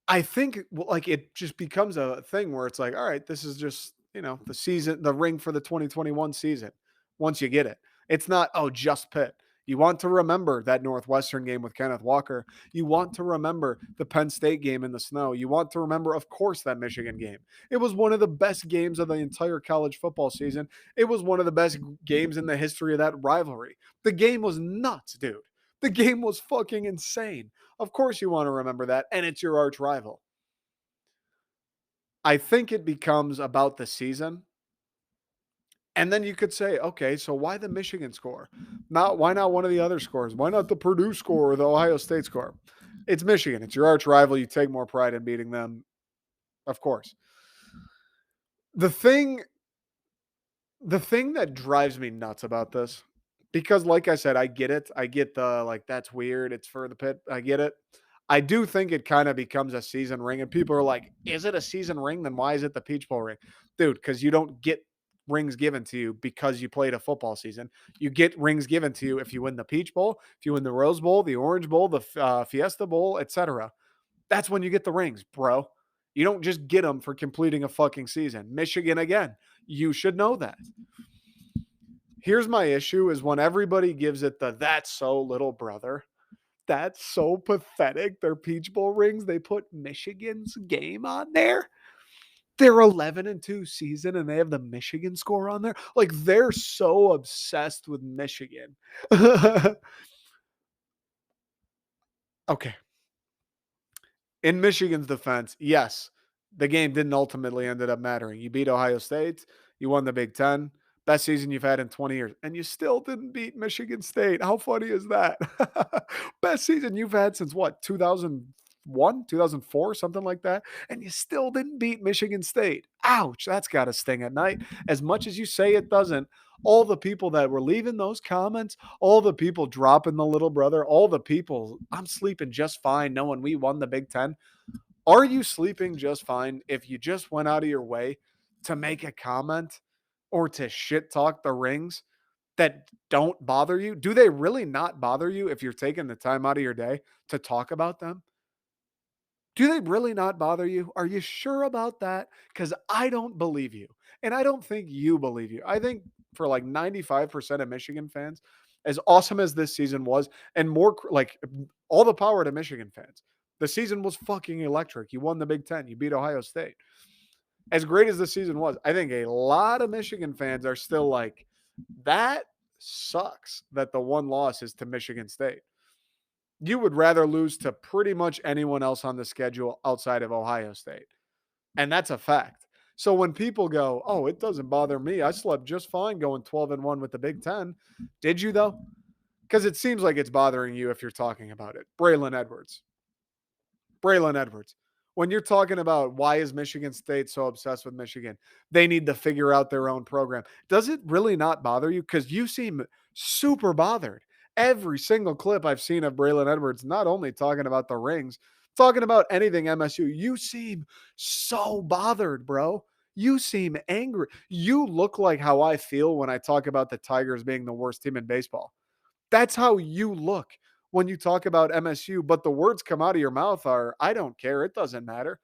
A: I think like it just becomes a thing where it's like, all right, this is just, the season, the ring for the 2021 season. Once you get it, it's not, oh, just Pitt. You want to remember that Northwestern game with Kenneth Walker. You want to remember the Penn State game in the snow. You want to remember, of course, that Michigan game. It was one of the best games of the entire college football season. It was one of the best games in the history of that rivalry. The game was nuts, dude. The game was fucking insane. Of course, you want to remember that, and it's your arch rival. I think it becomes about the season. And then you could say, okay, so why the Michigan score? Why not one of the other scores? Why not the Purdue score or the Ohio State score? It's Michigan. It's your arch rival. You take more pride in beating them, of course. The thing the thing that drives me nuts about this, because like I said, I get it. I get the like that's weird. It's for the Pit. I get it. I do think it kind of becomes a season ring, and people are like, "Is it a season ring? Then why is it the Peach Bowl ring, dude?" Because you don't get rings given to you because you played a football season. You get rings given to you if you win the Peach Bowl, if you win the Rose Bowl, the Orange Bowl, the Fiesta Bowl, etc. That's when you get the rings, bro. You don't just get them for completing a fucking season. Michigan again. You should know that. Here's my issue is when everybody gives it the that's so little brother. That's so pathetic. Their Peach Bowl rings, they put Michigan's game on there. Their 11-2 season and they have the Michigan score on there. Like they're so obsessed with Michigan. Okay. In Michigan's defense, yes, the game didn't ultimately ended up mattering. You beat Ohio State, you won the Big Ten, best season you've had in 20 years, and you still didn't beat Michigan State. How funny is that? Best season you've had since what, 2001, 2004, something like that, and you still didn't beat Michigan State. Ouch, that's got to sting at night. As much as you say it doesn't, all the people that were leaving those comments, all the people dropping the little brother, all the people, I'm sleeping just fine knowing we won the Big Ten. Are you sleeping just fine if you just went out of your way to make a comment or to shit talk the rings that don't bother you? Do they really not bother you if you're taking the time out of your day to talk about them? Do they really not bother you? Are you sure about that? Because I don't believe you. And I don't think you believe you. I think for like 95% of Michigan fans, as awesome as this season was, and more like all the power to Michigan fans, the season was fucking electric. You won the Big Ten, you beat Ohio State. As great as the season was, I think a lot of Michigan fans are still like, that sucks that the one loss is to Michigan State. You would rather lose to pretty much anyone else on the schedule outside of Ohio State. And that's a fact. So when people go, "Oh, it doesn't bother me. I slept just fine going 12-1 with the Big 10." Did you though? Cuz it seems like it's bothering you if you're talking about it. Braylon Edwards. Braylon Edwards. When you're talking about why is Michigan State so obsessed with Michigan? They need to figure out their own program. Does it really not bother you? Because you seem super bothered. Every single clip I've seen of Braylon Edwards, not only talking about the rings, talking about anything MSU, you seem so bothered, bro. You seem angry. You look like how I feel when I talk about the Tigers being the worst team in baseball. That's how you look when you talk about MSU, but the words come out of your mouth are, I don't care. It doesn't matter.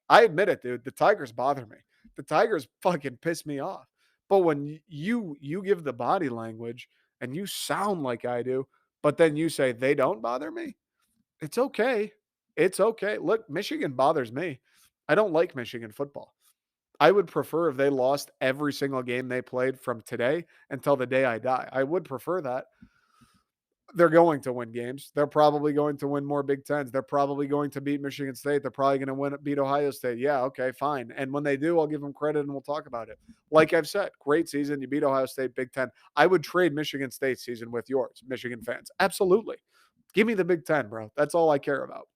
A: I admit it, dude. The Tigers bother me. The Tigers fucking piss me off. But when you give the body language and you sound like I do, but then you say they don't bother me, it's okay. It's okay. Look, Michigan bothers me. I don't like Michigan football. I would prefer if they lost every single game they played from today until the day I die. I would prefer that. They're going to win games. They're probably going to win more Big Tens. They're probably going to beat Michigan State. They're probably going to beat Ohio State. Yeah, okay, fine. And when they do, I'll give them credit and we'll talk about it. Like I've said, great season. You beat Ohio State, Big Ten. I would trade Michigan State season with yours, Michigan fans. Absolutely. Give me the Big Ten, bro. That's all I care about.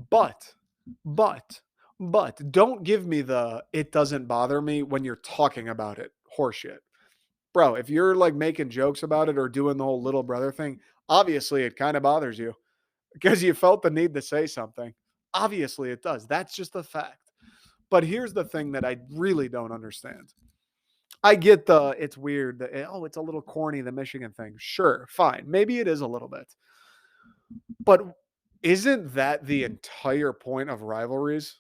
A: But, but, but don't give me the it doesn't bother me when you're talking about it horseshit. Bro, if you're like making jokes about it or doing the whole little brother thing, obviously it kind of bothers you because you felt the need to say something. Obviously, it does. That's just a fact. But here's the thing that I really don't understand. I get the it's weird. Oh, it's a little corny, the Michigan thing. Sure, fine. Maybe it is a little bit. But isn't that the entire point of rivalries?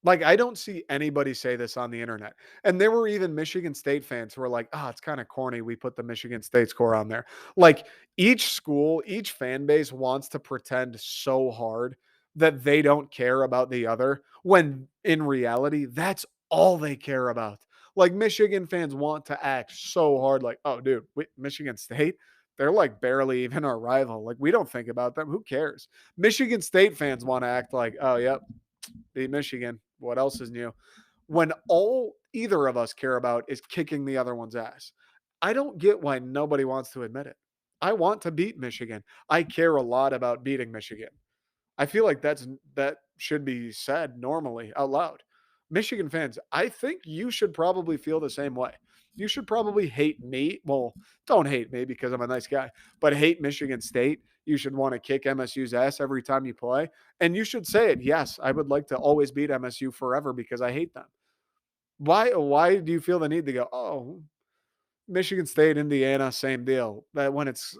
A: Like, I don't see anybody say this on the internet. And there were even Michigan State fans who were like, "Ah, it's kind of corny. We put the Michigan State score on there." Like, each school, each fan base wants to pretend so hard that they don't care about the other, when in reality, that's all they care about. Like, Michigan fans want to act so hard, like, "Oh, dude, Michigan State, they're like barely even our rival. Like, we don't think about them. Who cares?" Michigan State fans want to act like, "Oh, yep, beat Michigan. What else is new?" When all either of us care about is kicking the other one's ass. I don't get why nobody wants to admit it. I want to beat Michigan. I care a lot about beating Michigan. I feel like that should be said normally out loud. Michigan fans, I think you should probably feel the same way. You should probably hate me. Well, don't hate me because I'm a nice guy, but hate Michigan State. You should want to kick MSU's ass every time you play. And you should say it. Yes, I would like to always beat MSU forever because I hate them. Why do you feel the need to go, "Oh, Michigan State, Indiana, same deal." That when it's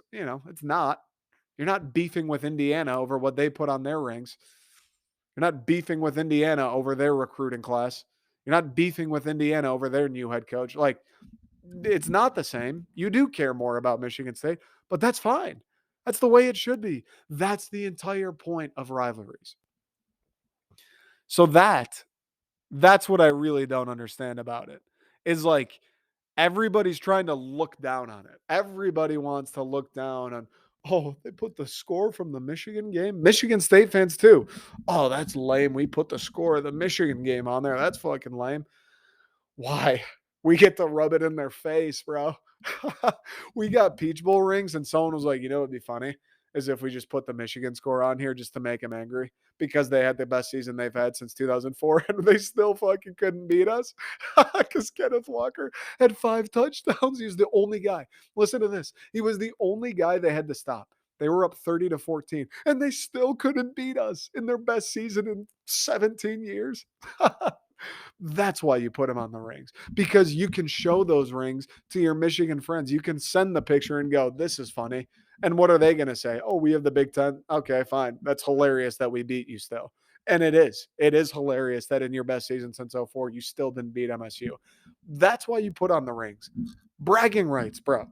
A: not. You're not beefing with Indiana over what they put on their rings. You're not beefing with Indiana over their recruiting class. You're not beefing with Indiana over their new head coach. Like, it's not the same. You do care more about Michigan State, but that's fine. That's the way it should be. That's the entire point of rivalries. So that's what I really don't understand about it. Is like everybody's trying to look down on it. Everybody wants to look down on, "Oh, they put the score from the Michigan game." Michigan State fans too. "Oh, that's lame. We put the score of the Michigan game on there. That's fucking lame." Why? We get to rub it in their face, bro. We got Peach Bowl rings, and someone was like, "It'd be funny is if we just put the Michigan score on here just to make them angry because they had the best season they've had since 2004 and they still fucking couldn't beat us." Because Kenneth Walker had 5 touchdowns. He was the only guy. Listen to this. He was the only guy they had to stop. They were up 30-14, and they still couldn't beat us in their best season in 17 years. That's why you put them on the rings, because you can show those rings to your Michigan friends. You can send the picture and go, "This is funny." And what are they going to say? "Oh, we have the Big Ten." Okay, fine. That's hilarious that we beat you still. And it is. It is hilarious that in your best season since '04, you still didn't beat MSU. That's why you put on the rings. Bragging rights, bro.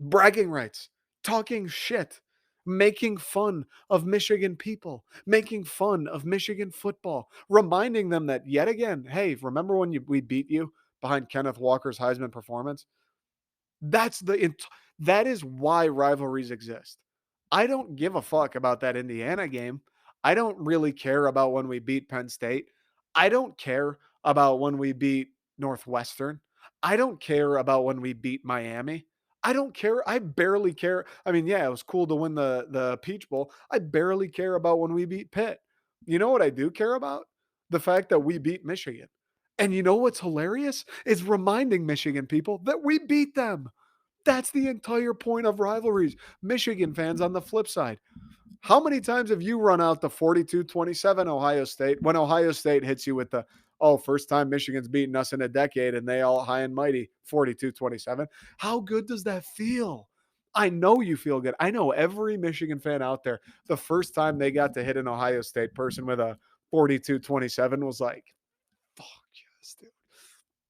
A: Bragging rights, talking shit, making fun of Michigan people, making fun of Michigan football, reminding them that yet again, "Hey, remember when we beat you behind Kenneth Walker's Heisman performance?" That's that is why rivalries exist. I don't give a fuck about that Indiana game. I don't really care about when we beat Penn State. I don't care about when we beat Northwestern. I don't care about when we beat Miami. I don't care. I barely care. I mean, yeah, it was cool to win the Peach Bowl. I barely care about when we beat Pitt. You know what I do care about? The fact that we beat Michigan. And you know what's hilarious? Is reminding Michigan people that we beat them. That's the entire point of rivalries. Michigan fans on the flip side. How many times have you run out the 42-27 Ohio State when Ohio State hits you with the, "Oh, first time Michigan's beaten us in a decade," and they all high and mighty 42-27? How good does that feel? I know you feel good. I know every Michigan fan out there, the first time they got to hit an Ohio State person with a 42-27 was like, "Fuck yes, dude.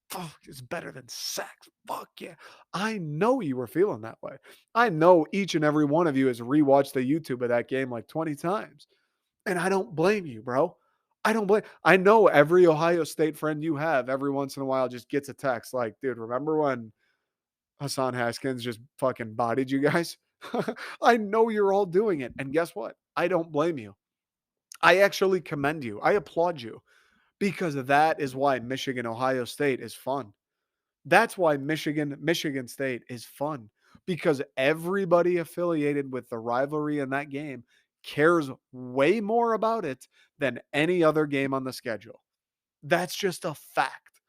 A: Fuck, it's better than sex. Fuck yeah." I know you were feeling that way. I know each and every one of you has rewatched the YouTube of that game like 20 times. And I don't blame you, bro. I don't blame. I know every Ohio State friend you have every once in a while just gets a text like, "Dude, remember when Hassan Haskins just fucking bodied you guys?" I know you're all doing it. And guess what? I don't blame you. I actually commend you. I applaud you, because that is why Michigan Ohio State is fun. That's why Michigan State is fun, because everybody affiliated with the rivalry in that game cares way more about it than any other game on the schedule. That's just a fact.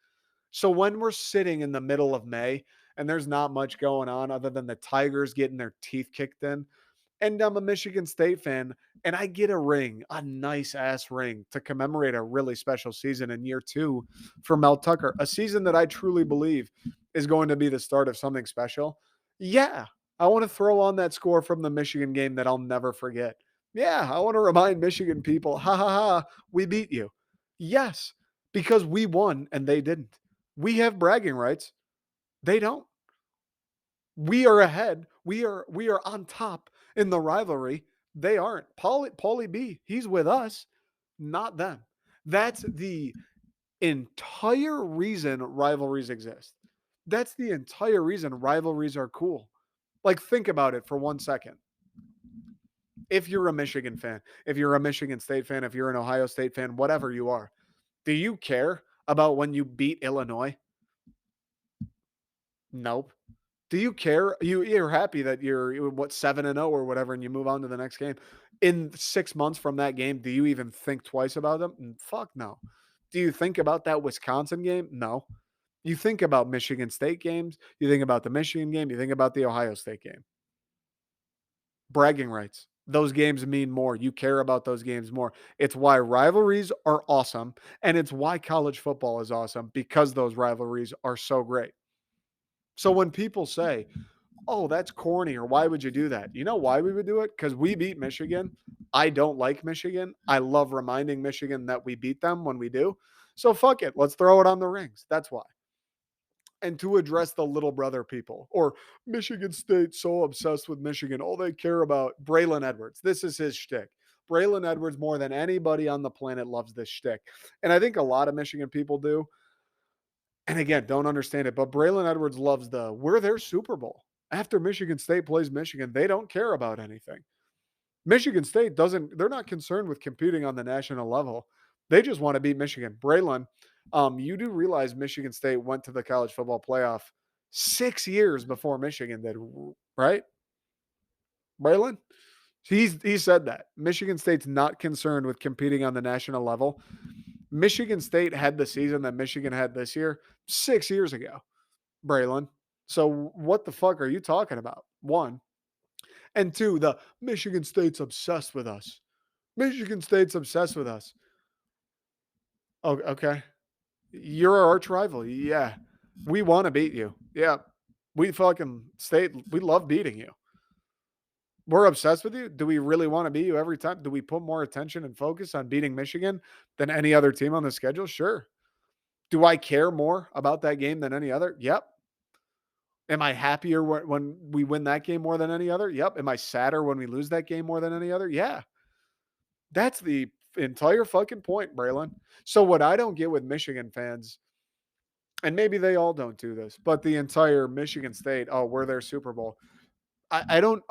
A: So when we're sitting in the middle of May and there's not much going on other than the Tigers getting their teeth kicked in, and I'm a Michigan State fan, and I get a ring, a nice ass ring to commemorate a really special season in year 2 for Mel Tucker, a season that I truly believe is going to be the start of something special. Yeah, I want to throw on that score from the Michigan game that I'll never forget. Yeah, I want to remind Michigan people, ha ha ha, we beat you. Yes, because we won and they didn't. We have bragging rights. They don't. We are ahead. We are on top in the rivalry. They aren't. Paulie B, he's with us, not them. That's the entire reason rivalries exist. That's the entire reason rivalries are cool. Like, think about it for 1 second. If you're a Michigan fan, if you're a Michigan State fan, if you're an Ohio State fan, whatever you are, do you care about when you beat Illinois? Nope. Do you care? You're happy that you're what 7-0 or whatever, and you move on to the next game. In 6 months from that game, do you even think twice about them? Fuck no. Do you think about that Wisconsin game? No. You think about Michigan State games. You think about the Michigan game. You think about the Ohio State game. Bragging rights. Those games mean more. You care about those games more. It's why rivalries are awesome, and it's why college football is awesome because those rivalries are so great. So when people say, oh, that's corny, or why would you do that? You know why we would do it? Because we beat Michigan. I don't like Michigan. I love reminding Michigan that we beat them when we do. So fuck it. Let's throw it on the rings. That's why. And to address the little brother people or Michigan State so obsessed with Michigan, all they care about Braylon Edwards. This is his shtick. Braylon Edwards, more than anybody on the planet, loves this shtick. And I think a lot of Michigan people do. And again, don't understand it, but Braylon Edwards loves we're their Super Bowl. After Michigan State plays Michigan, they don't care about anything. Michigan State they're not concerned with competing on the national level. They just want to beat Michigan. Braylon, you do realize Michigan State went to the college football playoff 6 years before Michigan did, right? Braylon? He said that. Michigan State's not concerned with competing on the national level. Michigan State had the season that Michigan had this year 6 years ago. Braylon. So what the fuck are you talking about? One. And two, the Michigan State's obsessed with us. Michigan State's obsessed with us. Oh, okay. You're our arch rival. Yeah. We want to beat you. Yeah. We fucking state, we love beating you. We're obsessed with you. Do we really want to beat you every time? Do we put more attention and focus on beating Michigan than any other team on the schedule? Sure. Do I care more about that game than any other? Yep. Am I happier when we win that game more than any other? Yep. Am I sadder when we lose that game more than any other? Yeah. That's the entire fucking point, Braylon. So what I don't get with Michigan fans, and maybe they all don't do this, but the entire Michigan State, oh, we're their Super Bowl. I don't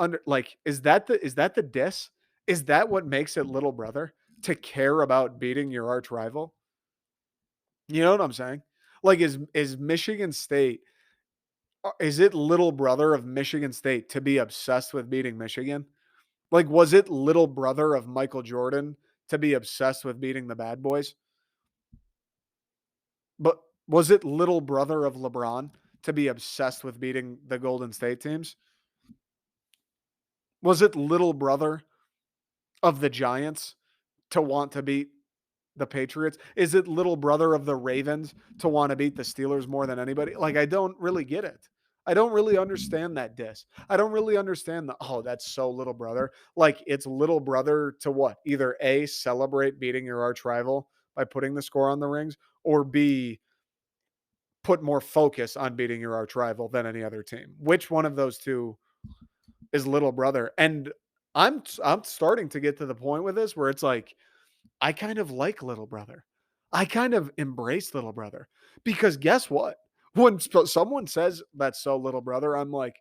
A: is that the diss? Is that what makes it little brother to care about beating your arch rival? You know what I'm saying? Like is Michigan State is it little brother of Michigan State to be obsessed with beating Michigan? Like, was it little brother of Michael Jordan to be obsessed with beating the bad boys? But was it little brother of LeBron to be obsessed with beating the Golden State teams? Was it little brother of the Giants to want to beat the Patriots? Is it little brother of the Ravens to want to beat the Steelers more than anybody? Like, I don't really get it. I don't really understand that diss. I don't really understand oh, that's so little brother. Like, it's little brother to what? Either A, celebrate beating your arch rival by putting the score on the rings, or B, put more focus on beating your arch rival than any other team. Which one of those two is little brother? And I'm starting to get to the point with this where it's like I kind of like little brother. I kind of embrace little brother because guess what? When someone says that's so little brother, I'm like,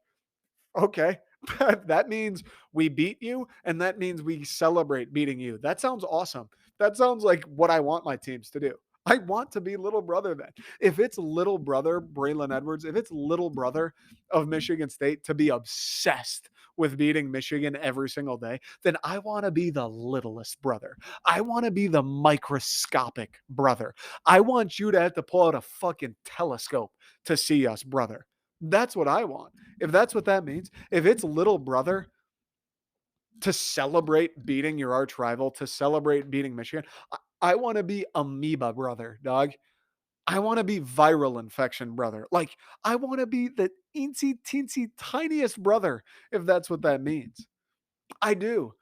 A: okay, that means we beat you and that means we celebrate beating you. That sounds awesome. That sounds like what I want my teams to do. I want to be little brother then. If it's little brother Braylon Edwards, if it's little brother of Michigan State to be obsessed with beating Michigan every single day, then I want to be the littlest brother. I want to be the microscopic brother. I want you to have to pull out a fucking telescope to see us, brother. That's what I want. If that's what that means, if it's little brother to celebrate beating your arch rival, to celebrate beating Michigan. I want to be amoeba brother, dog. I want to be viral infection brother. Like, I want to be the eensy teensy tiniest brother, if that's what that means. I do.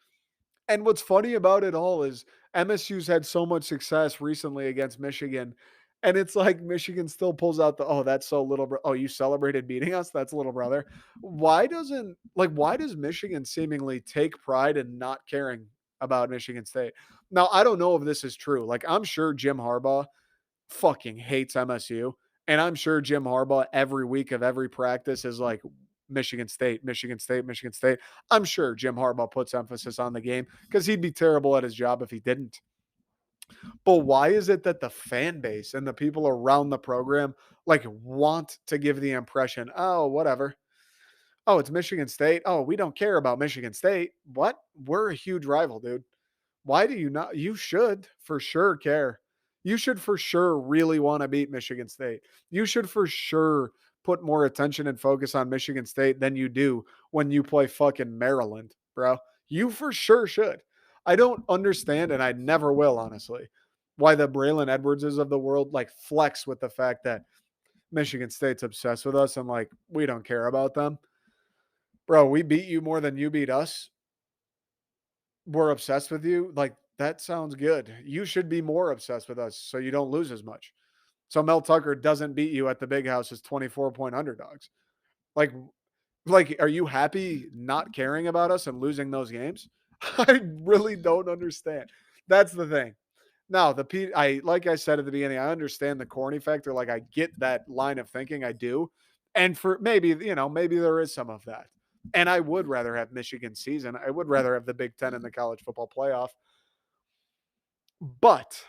A: And what's funny about it all is MSU's had so much success recently against Michigan. And it's like Michigan still pulls out the, oh, that's so little. Oh, you celebrated beating us? That's little brother. Why does Michigan seemingly take pride in not caring about Michigan State? Now, I don't know if this is true. Like, I'm sure Jim Harbaugh fucking hates MSU. And I'm sure Jim Harbaugh every week of every practice is like Michigan State, Michigan State, Michigan State. I'm sure Jim Harbaugh puts emphasis on the game because he'd be terrible at his job if he didn't. But why is it that the fan base and the people around the program like want to give the impression, oh, whatever. Oh, it's Michigan State. Oh, we don't care about Michigan State. What? We're a huge rival, dude. Why do you not? You should for sure care. You should for sure really want to beat Michigan State. You should for sure put more attention and focus on Michigan State than you do when you play fucking Maryland, bro. You for sure should. I don't understand, and I never will, honestly, why the Braylon Edwardses of the world like flex with the fact that Michigan State's obsessed with us and like we don't care about them. Bro, we beat you more than you beat us. We're obsessed with you. Like, that sounds good. You should be more obsessed with us so you don't lose as much. So Mel Tucker doesn't beat you at the big house as 24-point underdogs. Like, are you happy not caring about us and losing those games? I really don't understand. That's the thing. Now, like I said at the beginning, I understand the corny factor. Like, I get that line of thinking. I do. And for maybe there is some of that. And I would rather have Michigan season. I would rather have the Big Ten in the college football playoff. But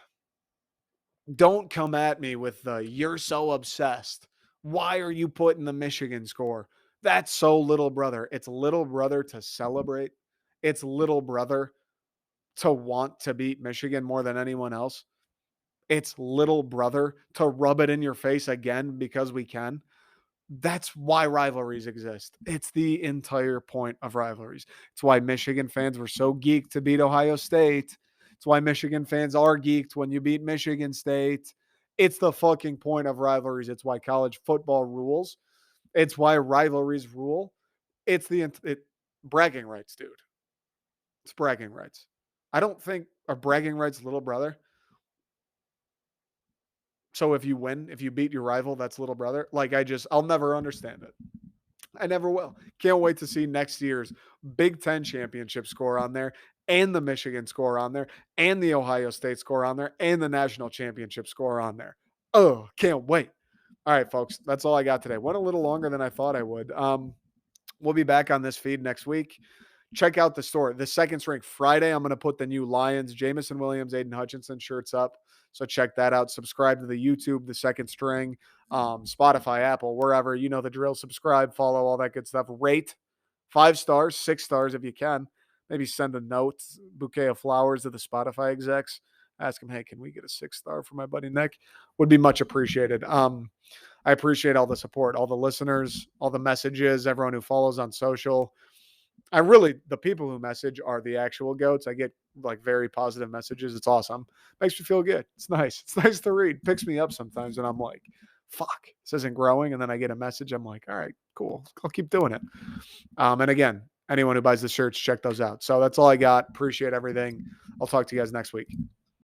A: don't come at me with the you're so obsessed. Why are you putting the Michigan score? That's so little brother. It's little brother to celebrate. It's little brother to want to beat Michigan more than anyone else. It's little brother to rub it in your face again because we can. That's why rivalries exist. It's the entire point of rivalries. It's why Michigan fans were so geeked to beat Ohio State. It's why Michigan fans are geeked when you beat Michigan State. It's the fucking point of rivalries. It's why college football rules. It's why rivalries rule. It's bragging rights, dude. It's bragging rights. I don't think a bragging rights little brother. So if you win, if you beat your rival, that's little brother. I'll never understand it. I never will. Can't wait to see next year's Big Ten championship score on there, and the Michigan score on there, and the Ohio State score on there, and the national championship score on there. Oh, can't wait. All right, folks, that's all I got today. Went a little longer than I thought I would. We'll be back on this feed next week. Check out the store. The Second String Friday, I'm going to put the new Lions, Jameson Williams, Aiden Hutchinson shirts up. So check that out. Subscribe to the YouTube, the Second String, Spotify, Apple, wherever. You know the drill. Subscribe, follow, all that good stuff. Rate 5 stars, 6 stars if you can. Maybe send a note, bouquet of flowers to the Spotify execs. Ask them, hey, can we get a 6-star for my buddy Nick? Would be much appreciated. I appreciate all the support, all the listeners, all the messages, everyone who follows on social. The people who message are the actual goats. I get like very positive messages. It's awesome. Makes me feel good. It's nice. It's nice to read. Picks me up sometimes and I'm like, fuck, this isn't growing. And then I get a message. I'm like, all right, cool. I'll keep doing it. And again, anyone who buys the shirts, check those out. So that's all I got. Appreciate everything. I'll talk to you guys next week.